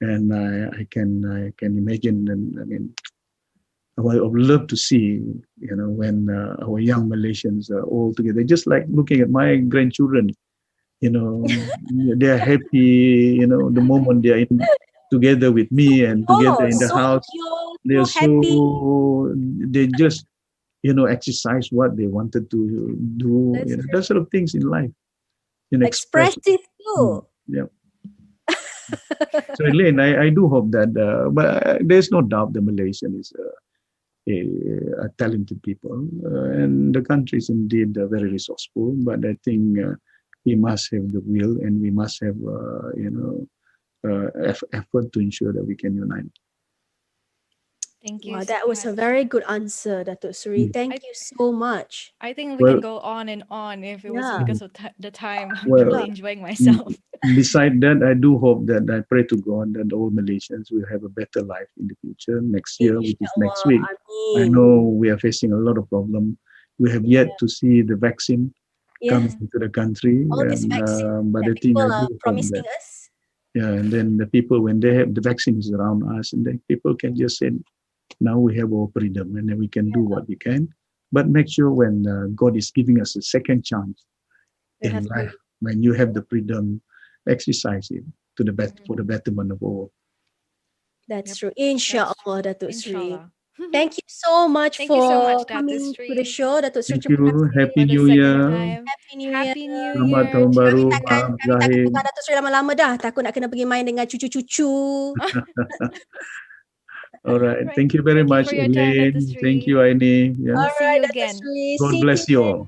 and I can imagine, and I mean, I would love to see, when our young Malaysians are all together, just like looking at my grandchildren, they're happy, the moment they're together with me and together in the house, they're so they just, exercise what they wanted to do, that sort of things in life. Expressive too. So Elaine, I do hope that, but there's no doubt the Malaysian is a talented people, and the country is indeed very resourceful. But I think we must have the will, and we must have effort to ensure that we can unite. Thank you. Wow, that was a very good answer, Datuk Sri. Thank you so much. I think we can go on and on if it was because of the time. I'm really enjoying myself. beside that, I do hope that I pray to God that all Malaysians will have a better life in the future next year, which is next week. I Amin. know we are facing a lot of problem. We have yet to see the vaccine Yeah. come into the country, All this vaccine but that I think people I are do hope promising that, us. yeah, and then the people, when they have the vaccines around us, and then people can just say, now we have our freedom, and then we can do what we can. But make sure when God is giving us a second chance We in have to- life, when you have the freedom, exercise it to the for the betterment of all. That's Yep. true. Inshallah, Datuk Sri. Inshallah. Thank you so much Thank you so for much, Datuk coming Sri. to the show, Datuk Sri. Thank you. Happy For the New second Year. time. Happy New Year. Happy New Selamat Year. Tahun Baru. Kami takkan Zahid. pegang Datuk Sri lama-lama dah. Takut nak kena pergi main dengan cucu-cucu. All right. Right. Thank you very Thank you much, for your time, Elaine. Datuk Sri. Thank you, Aini. Yeah. We'll see Alright, you Datuk again. Sri. God See bless you all.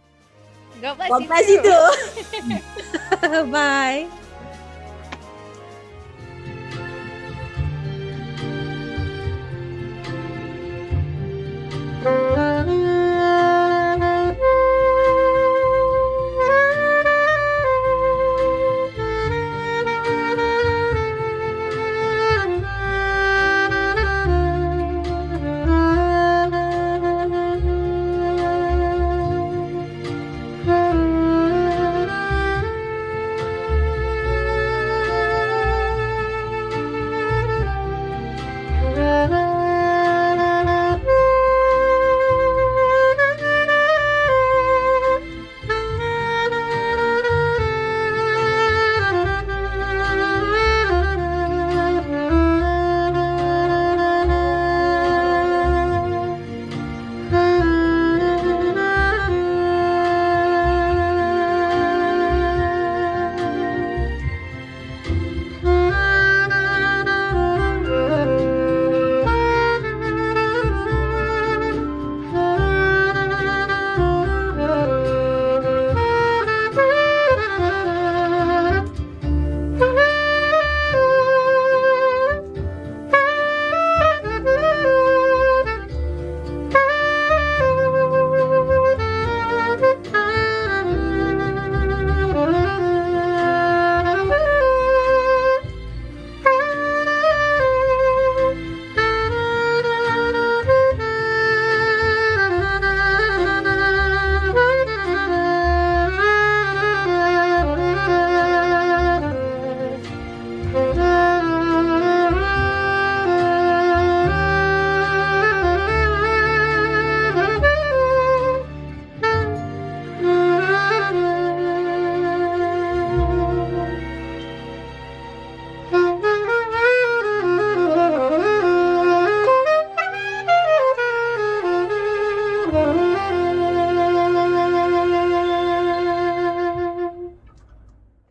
God bless God you bless too. you too. Bye.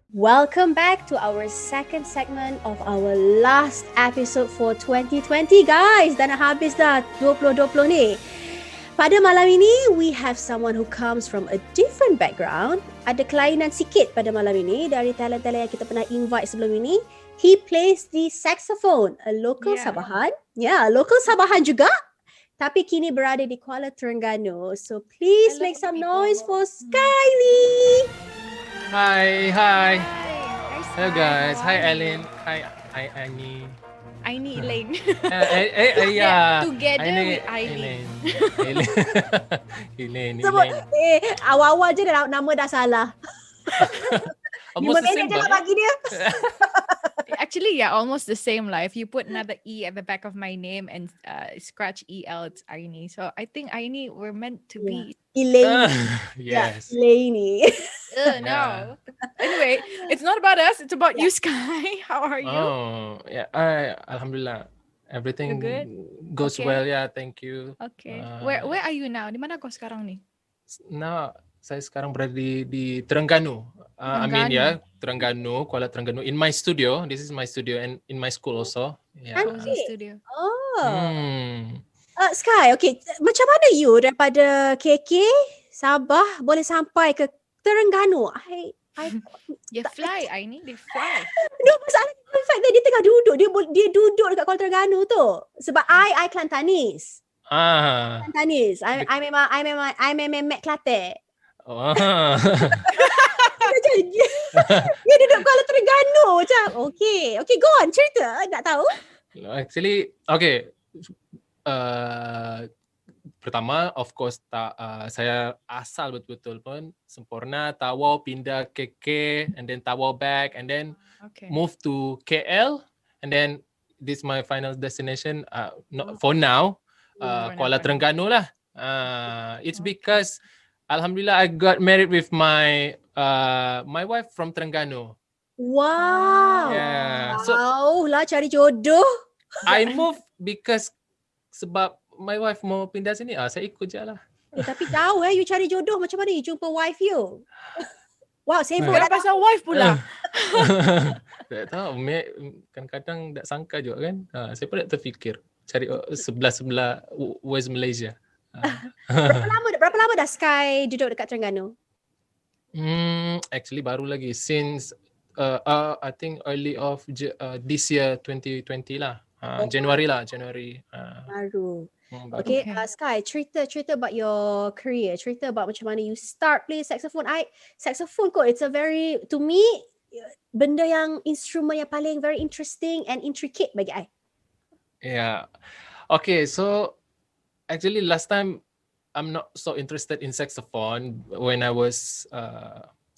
Welcome back to our second segment of our last episode for 2020 guys. Dah nak habis dah 2020 ni. Pada malam ini, we have someone who comes from a different background. Ada kelainan sikit pada malam ini dari talent-talent yang kita pernah invite sebelum ini. He plays the saxophone, a local Sabahan. Yeah, local Sabahan juga. Tapi kini berada di Kuala Terengganu. So please make some noise for Skyly. Hi. Hi, Hello Sky. guys. Hi Ellen. Hi Annie. Aini Elaine. Yeah. Together Aini- with Eileen. Elaine. Sebut, awal-awal je nama dah salah. Almost 5 the minit same, je nak but bagi dia. Actually, yeah, almost the same lah. If you put another E at the back of my name and scratch EL, it's Aini. So I think Aini, we're meant to be. Elaine. yes. Elaine. No. Anyway, it's not about us. It's about you, Sky. How are you? Oh, yeah. Alhamdulillah. Everything You're good? goes Okay. well. Yeah, thank you. Okay. Where are you now? Di mana kau sekarang ni? Nah, saya sekarang berada di Terengganu. Terengganu, Kuala Terengganu. In my studio. This is my studio and in my school also. Yeah. Cozy studio. Oh. Hmm. Sky, okay. Macam mana you daripada KK, Sabah, boleh sampai ke Terengganu? You fly, Aini. They fly. No, masalah in fact dia tengah duduk. Dia duduk dekat Kuala Terengganu tu. Sebab I Kelantanis. Kelantanis. I memang Kelantan. Oh. Dia duduk Kuala Terengganu macam. Okay, go on, cerita. Nak tahu? Actually, okay. Pertama, of course, saya asal betul-betul pun sempurna, Tawau pindah KK, and then Tawau back, and then move to KL, and then this my final destination. Not for now, Kuala Terengganu lah. It's because, Alhamdulillah, I got married with my my wife from Terengganu. Wow. Yeah. So lah cari jodoh. I moved because sebab my wife mau pindah sini, saya ikut je lah. Tapi tahu you cari jodoh macam mana you jumpa wife you? Wow, sibuk Kenapa pasal wife pula? Tak tahu, kadang-kadang tak sangka juga kan. Saya pun tak terfikir cari sebelah West Malaysia. Berapa lama dah Sky duduk dekat Terengganu? Actually baru lagi since I think early of this year 2020 lah. January. Baru. Okay, Sky, cerita about your career. Cerita about macam mana you start play saxophone. Saxophone kot, it's a very, to me, benda yang instrumen yang paling very interesting and intricate bagi I. Yeah. Okay, so actually last time I'm not so interested in saxophone when I was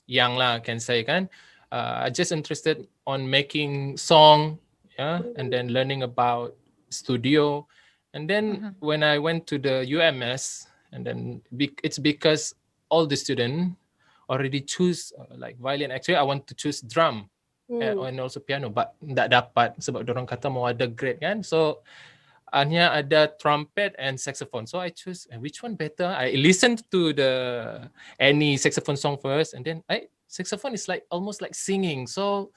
young lah, can say kan. I just interested on making song, yeah, and then learning about studio. And then when I went to the UMS, and then it's because all the students already choose like violin. Actually, I want to choose drum and also piano, but tak dapat sebab dorang kata mau ada grade kan. So hanya ada trumpet and saxophone. So I choose which one better. I listened to any saxophone song first, and then saxophone is like almost like singing. So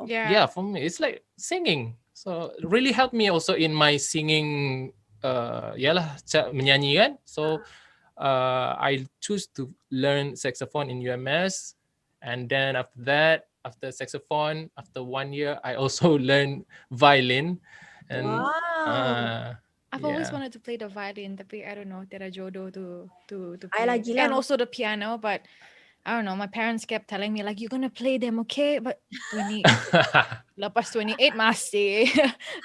yeah, for me it's like singing. So it really helped me also in my singing, menyanyi kan. So I choose to learn saxophone in UMS, and then after that, after saxophone, after 1 year, I also learned violin. And I've always wanted to play the violin, tapi I don't know, tiada jodoh to I play. lagi And lah. also the piano, but I don't know, my parents kept telling me like, you're gonna play them, okay? But lepas 28 masih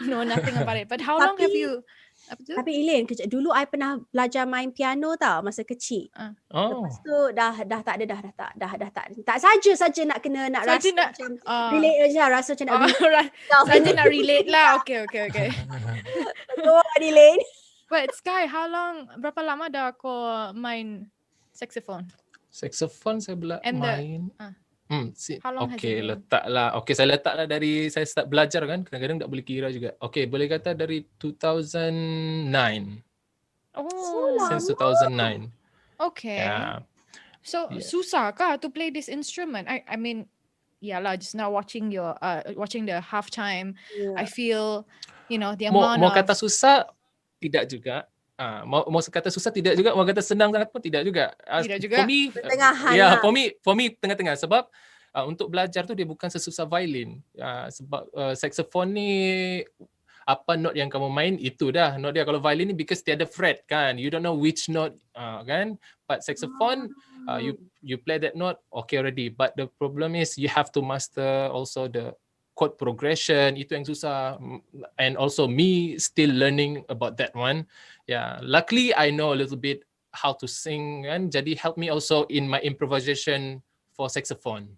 know nothing about it. But how long have you? Tapi Elaine, dulu I pernah belajar main piano tau masa kecil. Lepas tu dah tak ada dah tak saja nak kena nak Saja rasa nak- macam relate je rasa macam nak relate. Saja nak relate lah. Okay. Go on, Elaine. But Sky, berapa lama dah kau main saxophone? saxophone saya And main. How long has Okay, it been? letaklah. Okay, saya letaklah dari saya start belajar kan. Kadang-kadang tak boleh kira juga. Okay, boleh kata dari 2009. Oh, Since 2009. okay. Yeah. So susah kah to play this instrument? I mean, yeah lah. Just now watching the halftime, I feel, the amount Mau of kata susah tidak juga. Mau kata susah tidak juga, mau kata senang sangat pun tidak juga. Tidak juga. For me, Pertengahan yeah, lah. for me tengah-tengah sebab untuk belajar tu dia bukan sesusah violin. Sebab saxophone ni apa note yang kamu main itu dah note dia. Kalau violin ni because tiada fret kan, you don't know which note kan. But saxophone you play that note okay already. But the problem is you have to master also the chord progression, itu yang susah. And also me still learning about that one. Yeah, luckily I know a little bit how to sing kan, jadi help me also in my improvisation for saxophone.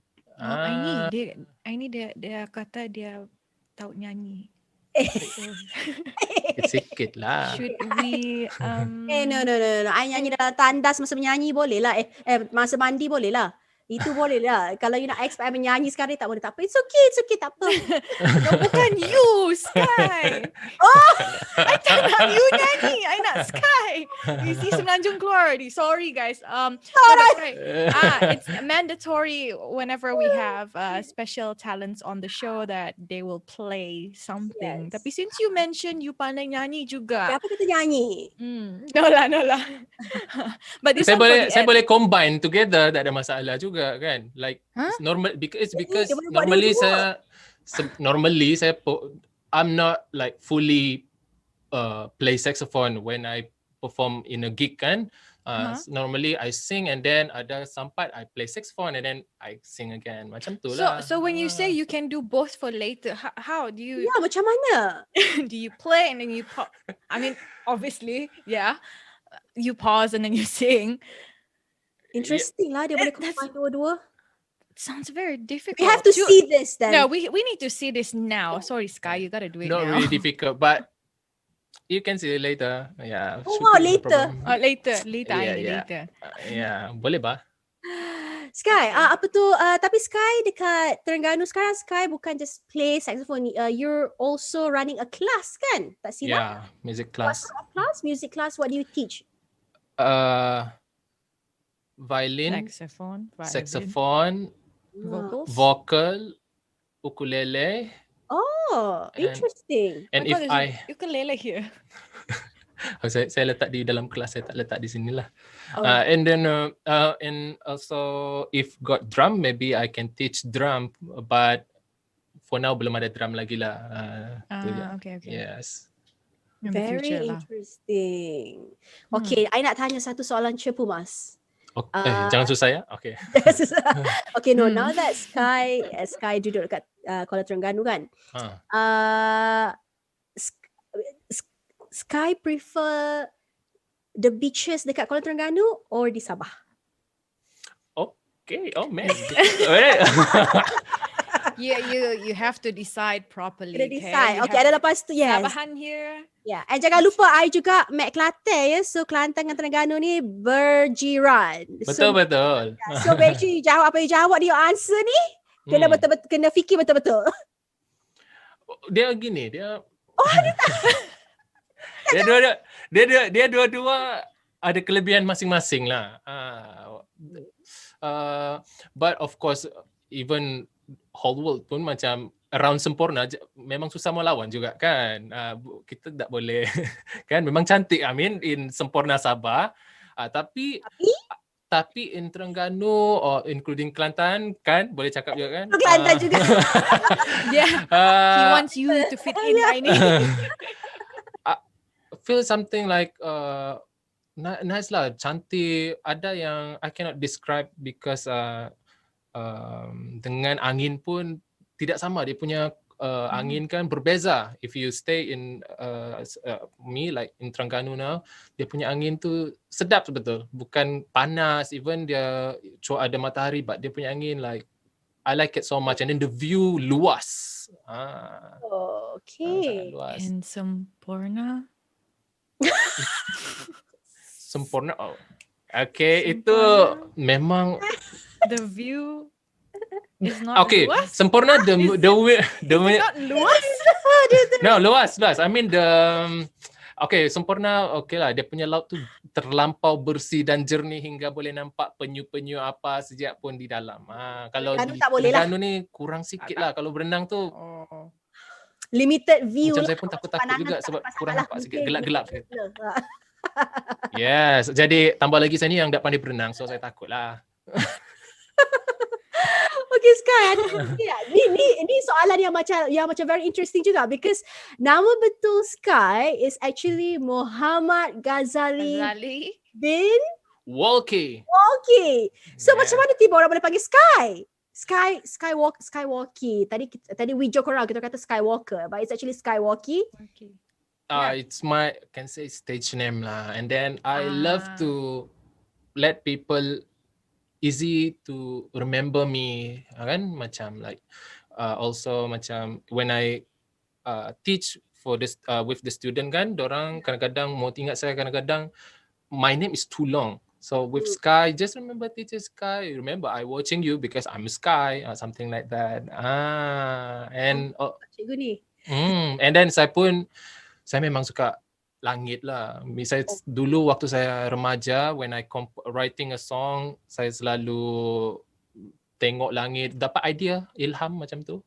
ini dia kata dia tahu nyanyi. Sikit lah. Should we No. I nyanyi dalam tandas masa menyanyi boleh lah. Masa mandi boleh lah. Itu boleh lah. Kalau you nak expect I menyanyi sekarang tak boleh. Tak apa. It's okay. Tak apa. No, bukan you, Sky. I tak nak you nyanyi. I nak Sky. You see Semenanjung keluar already. Sorry guys. Sky. It's mandatory whenever we have special talents on the show that they will play something. Yes. Tapi since you mentioned you pandai nyanyi juga. Apa kata nyanyi? No lah. But this Saya one for the boleh end. combine together, tak ada masalah juga kan. Like normal because dia boleh buat normally dua-dua. saya I'm not like fully play saxophone when I perform in a gig kan. Normally I sing and then ada sampai I play saxophone and then I sing again. Macam tu lah. So when you say you can do both for later, how do you Ya, macam mana? do you play and then you pop? I mean, obviously, yeah. You pause and then you sing. Interesting lah, dia boleh combine dua-dua. Sounds very difficult. We have to see this then. No, we need to see this now. Sorry, Sky, you gotta do it Not now. really difficult, but you can see it later. Yeah. Oh, wow, shooting no later. problem. Later. Yeah, yeah. Later. Yeah, boleh bah? Sky, apa tu? Tapi Sky dekat Terengganu sekarang, Sky bukan just play saxophone. You're also running a class kan? Tak silap? Yeah, music What class. sort of class? Music class, what do you teach? Violin, Saxophone. Violin, saxophone, vocals. vocal, ukulele, Oh, And- interesting. and Oh my if God, there's I ukulele here. saya letak di dalam kelas, saya tak letak di sinilah. Oh. And then and also if got drum, maybe I can teach drum, but for now belum ada drum lagi lah. Tu je. Okay. Yes. In the Very future lah. interesting. Okay, I nak tanya satu soalan cepu, Mas. Jangan susah ya. Okay. Okay, no, now that Sky duduk dekat Kuala Terengganu kan. Sky prefer the beaches dekat Kuala Terengganu or di Sabah? Okay. Oh man. You have to decide properly. Kena decide. You Okay, have ada lepas tu, yes. Sabahan here. Yeah. And jangan lupa, I juga Mac Kelantan ya. So, Kelantan dengan Terengganu ni berjiran. Betul. So, make sure you jawab apa you jawab ni, your answer ni. Kena betul-betul, kena fikir betul-betul. Dia gini, dia dia dia dua-dua ada kelebihan masing-masing lah. But of course, even whole world pun macam around sempurna memang susah melawan juga kan. Kita tak boleh kan, memang cantik. I mean in sempurna Sabah, tapi in Terengganu or including Kelantan kan, boleh cakap juga kan. Kelantan juga. Yeah. He wants you to fit in, Aini. Feel something like nice lah, cantik. Ada yang I cannot describe because dengan angin pun tidak sama. Dia punya angin kan berbeza. If you stay in me like in Terengganu now, dia punya angin tu sedap betul. Bukan panas, even dia ada matahari, but dia punya angin like I like it so much. And then the view luas. Okay. Luas. In Sempurna. Sempurna. Oh. Okay, itu memang The view is not okay. luas. Sempurna the way Not luas. no luas. I mean okay, sempurna okay lah. Dia punya laut tu terlampau bersih dan jernih hingga boleh nampak penyu-penyu apa sejak pun di dalam. Kalau Terengganu di tak boleh lah. Terengganu ni kurang sikit lah. Kalau berenang tu Limited view. macam saya pun takut-takut juga sebab kurang nampak sikit, gelap-gelap sikit. Yes, jadi tambah lagi saya ni yang tak pandai berenang, so saya takut lah. Okay, Sky, ni soalan yang macam very interesting juga because nama betul Sky is actually Muhammad Ghazali bin Walkie. So macam mana tiba orang boleh panggil Sky? Skywalkie. Tadi we joke around, kita kata Skywalker, but it's actually Skywalkie. It's my can say stage name lah, and then I love to let people easy to remember me kan, macam like also macam when I teach for this with the student kan, dorang kadang-kadang mau ingat saya, kadang-kadang my name is too long. So with Sky, just remember teacher Sky. Remember I watching you because I'm Sky or something like that. And Cikgu ni. And then saya memang suka langit lah. Misalnya dulu waktu saya remaja, when I writing a song, saya selalu tengok langit, dapat idea, ilham macam tu.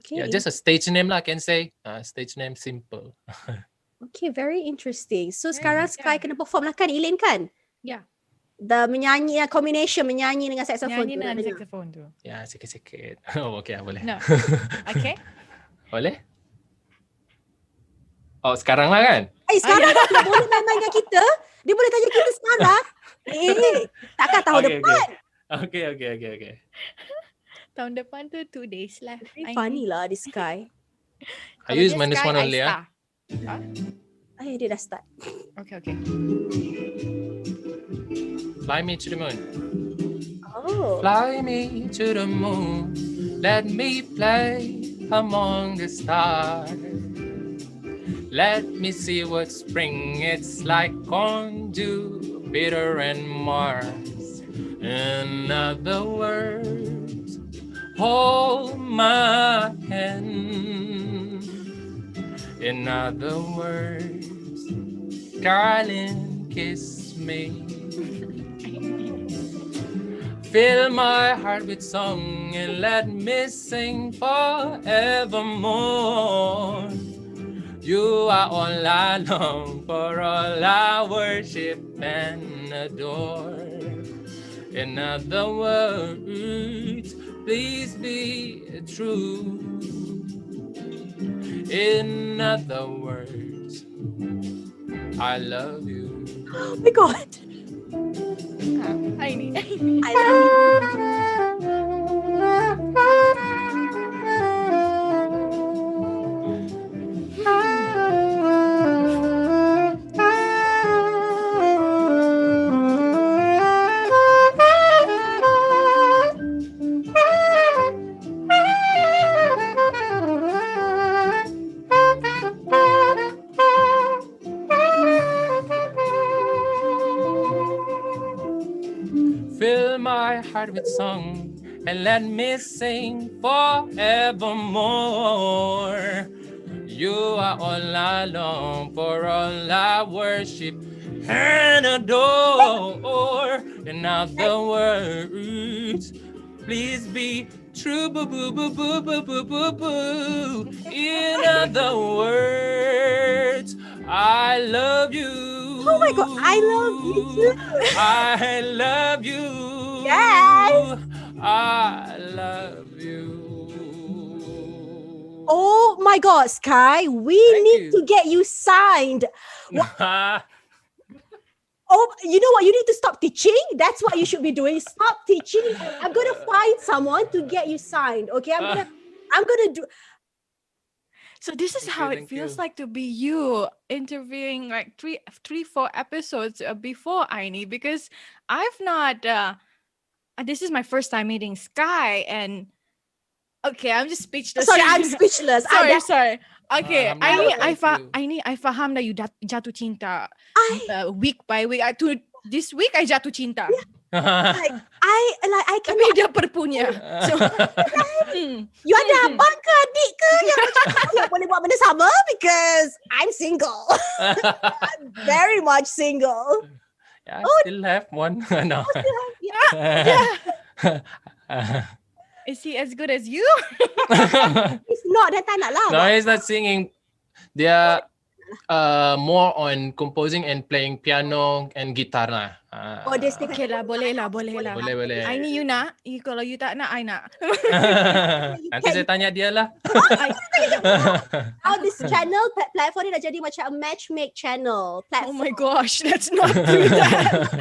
Okay. Yeah, just a stage name lah, can say. Stage name simple. Okay, very interesting. So sekarang Sky kena perform lah kan, Elaine kan? Yeah. The menyanyi, combination menyanyi dengan saxophone. Nyanyi dengan saxophone tu. Ya, sikit-sikit. Oh, okay, boleh. No. Okay. Boleh? Oh, sekarang lah kan? Sekarang dia boleh main-main dengan kita. Dia boleh tanya kita sekarang. Takkan tahun depan. Okay. Tahun depan tu 2 days left. Very funny lah this guy. I use minus one only, ya. Dia dah start. Okay. Fly me to the moon. Oh. Fly me to the moon. Let me play among the stars. Let me see what spring it's like on Jupiter and Mars. In other words, hold my hand. In other words, darling, kiss me. Fill my heart with song and let me sing forevermore. You are all I long for, all I worship and adore. In other words, please be true. In other words, I love you. Oh my God. Aini. I love Fill my heart with song and let me sing forevermore. You are all I long for, all I worship and adore. In other words, please be true, boo boo boo boo boo boo boo boo. In other words, I love you. Oh my God, I love you too. I love you. Yes. I love you. Oh my God, Sky, we Thank need you. to get you signed. Oh, you know what? You need to stop teaching. That's what you should be doing. Stop teaching. I'm gonna find someone to get you signed. Okay, I'm gonna do. So this is Thank how you, it thank feels you. like to be you interviewing like three, 4 episodes before Aini, because I've not. This is my first time meeting Sky, and okay, I'm just speechless. Sorry, I'm speechless. Sorry. Okay, Alhamdulillah, thank you. I faham that you jatuh cinta I week by week. This week I jatuh cinta. I Tapi cannot. dia berpunya. So, You ada abang ke adik ke yang macam yang boleh buat benda sama? Because I'm single. I'm very much single. Yeah, I still have one. No. is he as good as you? It's not. Dia tak nak lah. No, he's not singing. They are more on composing and playing piano and guitar lah. Oh, dia still Okay lah, boleh lah. Boleh. Aini you nak? Kalau you tak nak, I nak. Nanti saya tanya dia lah. Now this channel platform ni dah jadi macam a matchmake channel Oh platform. my gosh, let's not do that.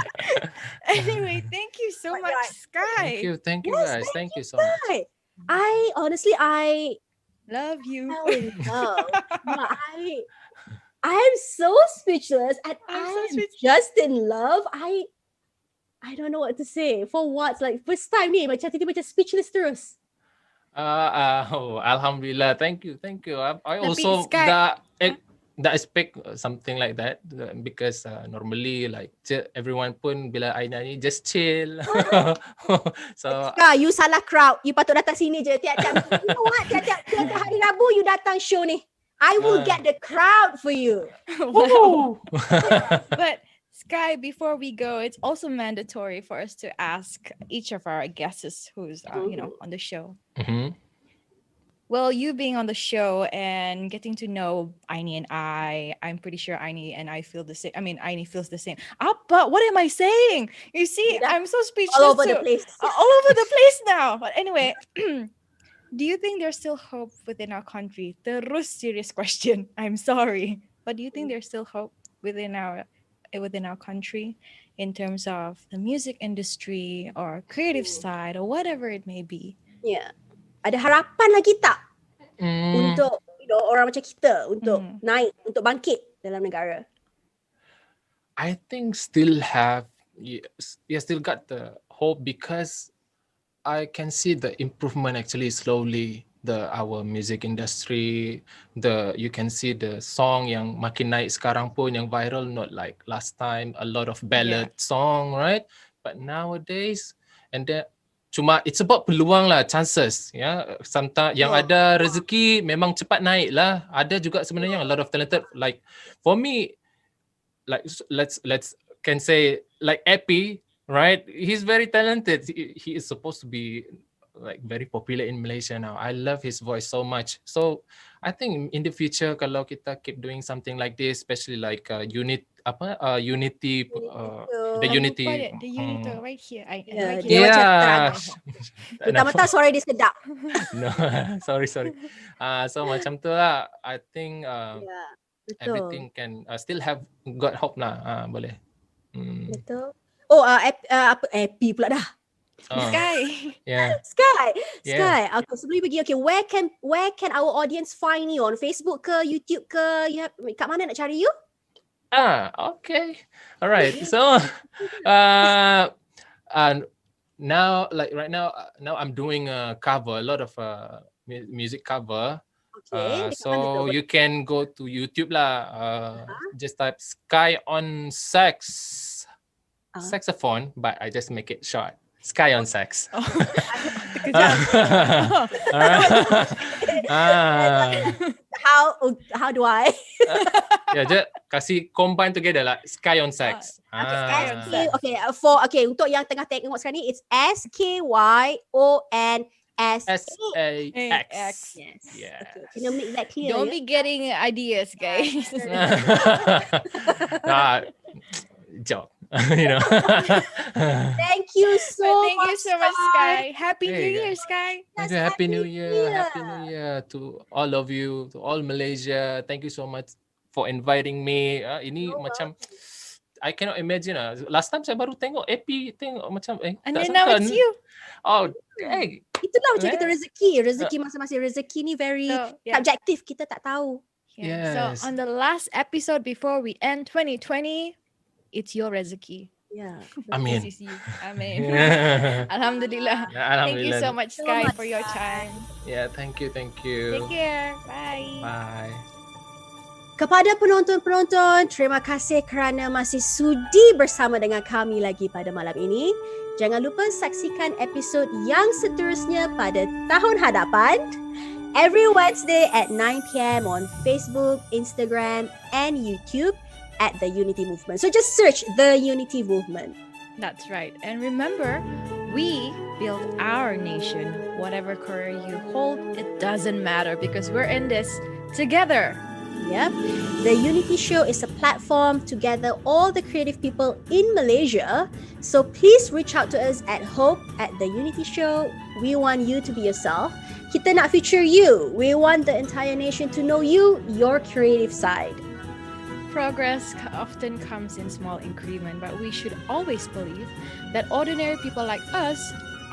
Anyway, thank you so Right, much, right. Sky. Thank you Yes, guys. Thank you so much. Right. I honestly, I Love you. fell in love. But I'm so speechless and I'm so I'm speechless. just in love. I don't know what to say. For what? Like first time ni macam tiba macam speechless terus. Alhamdulillah. Thank you. I Tapi also Sky- that expect something like that because normally like everyone pun bila I nyanyi just chill. So Kak, you salah crowd. You patut datang sini je. Tiap-tiap you know what? Tiap-tiap hari Rabu you datang show ni. I will get the crowd for you. But Sky, before we go, it's also mandatory for us to ask each of our guests who's on the show. Mhm. Well, you being on the show and getting to know Aini and I'm pretty sure Aini and I feel the same. I mean, Aini feels the same. But what am I saying? You see, I'm so speechless. All over the place. All over the place now. But anyway, do you think there's still hope within our country? Terus serious question. I'm sorry. But do you think there's still hope within our country in terms of the music industry or creative side or whatever it may be? Ya. Ada harapan lagi tak Mm, untuk orang macam kita untuk Mm. naik, untuk bangkit dalam negara? I think still have still got the hope because I can see the improvement actually slowly. Our music industry, you can see the song yang makin naik sekarang pun yang viral, not like last time a lot of ballad song, right? But nowadays, and then cuma it's about peluang lah, chances, ya. Sometimes yang ada rezeki memang cepat naik lah. Ada juga sebenarnya a lot of talented, like for me, like let's can say like Epi, right? He's very talented. He is supposed to be like very popular in Malaysia now. I love his voice so much. So I think in the future kalau kita keep doing something like this, especially like unity, the unity. The unity right here. Right Dia here. macam Yeah. mentah-mentah suara dia sedap. No, sorry. So macam tu lah. I think Ya, betul. everything can still have got hope lah. Boleh. Betul. Oh, Epi pula dah. Sky. Yeah. Sky. Yeah. Sky. Okay, sebelum pergi, okay, where can our audience find you? On Facebook ke, YouTube ke? Kat mana nak cari you? Okay. All right. So, and now, like right now I'm doing a cover, a lot of music cover. Okay. So you can go to YouTube lah. Just type Sky on saxophone, but I just make it short. Sky on sax. How do I? Yeah, just kasih combine together lah. Sky on sax. Okay, untuk yang tengah tengok sekarang ni, it's SKYON SAX. Yes. Yeah. Okay, can you make that clear? Don't be getting ideas, guys. Joke. Thank you so much. Sky. Happy There New you go. Year, Sky. Okay, Happy New Year. Happy New Year to all of you, to all Malaysia. Thank you so much for inviting me. Ini macam I cannot imagine. Last time saya baru tengok Epi tengok macam And tak then now sangka. it's you. Oh, Itulah macam kita rezeki masing-masing. Rezeki ni very subjective. Kita tak tahu. Yeah. Yes. So on the last episode before we end 2020, it's your rezeki. Yeah. Amin. This is you. Amin. Alhamdulillah. Thank you so much, Sky, for your time. Yeah, thank you. Take care. Bye. Bye. Kepada penonton-penonton, terima kasih kerana masih sudi bersama dengan kami lagi pada malam ini. Jangan lupa saksikan episod yang seterusnya pada tahun hadapan. Every Wednesday at 9 p.m. on Facebook, Instagram, and YouTube at The Unity Movement. So just search The Unity Movement. That's right. And remember, we build our nation. Whatever career you hold, it doesn't matter because we're in this together. Yep. The Unity Show is a platform to gather all the creative people in Malaysia. So please reach out to us at Hope at The Unity Show. We want you to be yourself. Kita nak feature you. We want the entire nation to know you, your creative side. Progress often comes in small increment, but we should always believe that ordinary people like us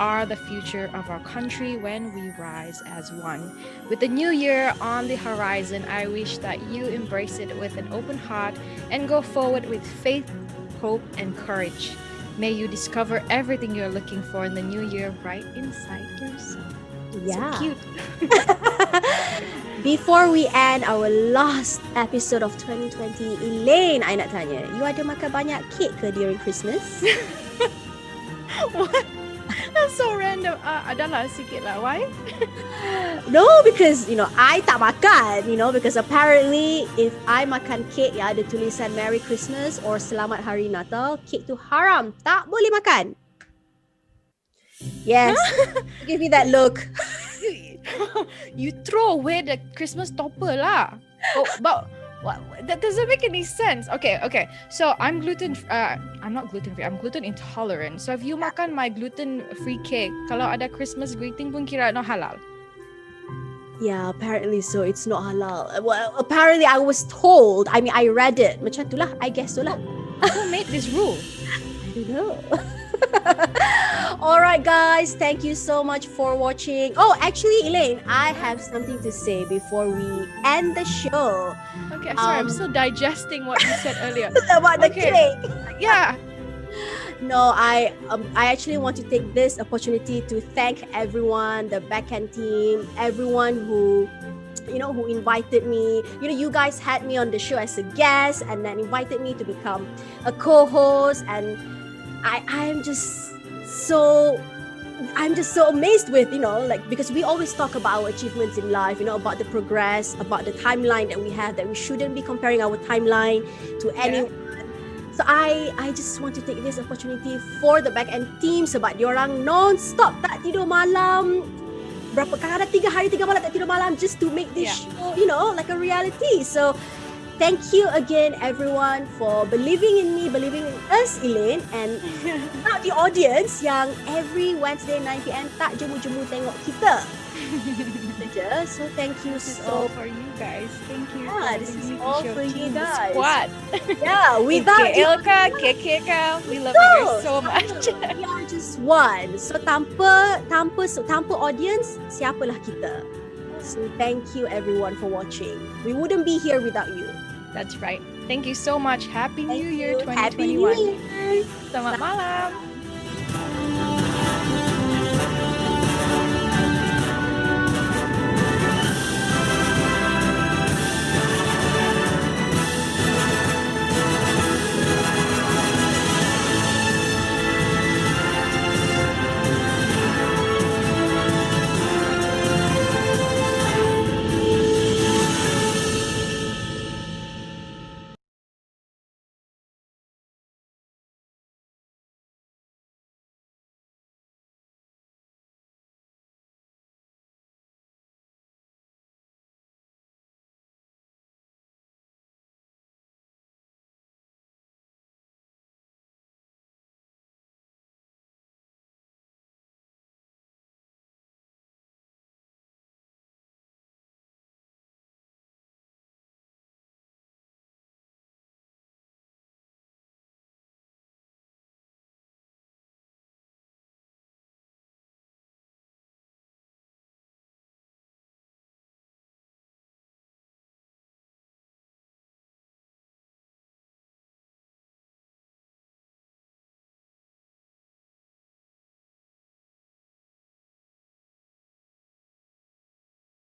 are the future of our country when we rise as one. With the new year on the horizon, I wish that you embrace it with an open heart and go forward with faith, hope, and courage. May you discover everything you're looking for in the new year right inside yourself. Yeah. So cute. Before we end our last episode of 2020, Elaine, I nak tanya, you ada makan banyak kek ke during Christmas? What? That's so random. Adalah sikit lah. Why? No, because, I tak makan, because apparently if I makan kek yang ada tulisan Merry Christmas or Selamat Hari Natal, kek tu haram. Tak boleh makan. Yes. Give me that look. You throw away the Christmas topper lah. But what? That doesn't make any sense. Okay. So I'm I'm not gluten free. I'm gluten intolerant. So if you makan my gluten free cake, kalau ada Christmas greeting pun kira no halal. Yeah, apparently so. It's not halal. Well, apparently I was told. I mean, I read it. Macam tu lah. I guess so lah. Who made this rule? I don't know. All right, guys. Thank you so much for watching. Oh, actually, Elaine, I have something to say before we end the show. Okay, sorry, I'm still digesting what you said earlier. About the Okay. cake. Yeah. No, I actually want to take this opportunity to thank everyone, the backend team, everyone who who invited me. You guys had me on the show as a guest and then invited me to become a co-host, and I'm just so amazed with, because we always talk about our achievements in life, about the progress, about the timeline that we have, that we shouldn't be comparing our timeline to anyone. So I just want to take this opportunity for the back-end team sebab diorang non-stop tak tidur malam. Berapa kadang 3 hari 3 malam tak tidur malam just to make this show, like a reality. So thank you again everyone for believing in me, believing in us, Elaine, and not the audience yang every Wednesday 9 PM tak jemu-jemu tengok kita. So thank you This is so all for you guys. Thank you. Yeah, for this is bringing all the show for to you the guys. Squad. yeah, without you, Ilka, Kekeka, we love you guys so much. we are just one. So tanpa audience, siapalah kita. So thank you everyone for watching. We wouldn't be here without you. That's right. Thank you so much. Happy New Year Happy New 2021. Year. Selamat malam.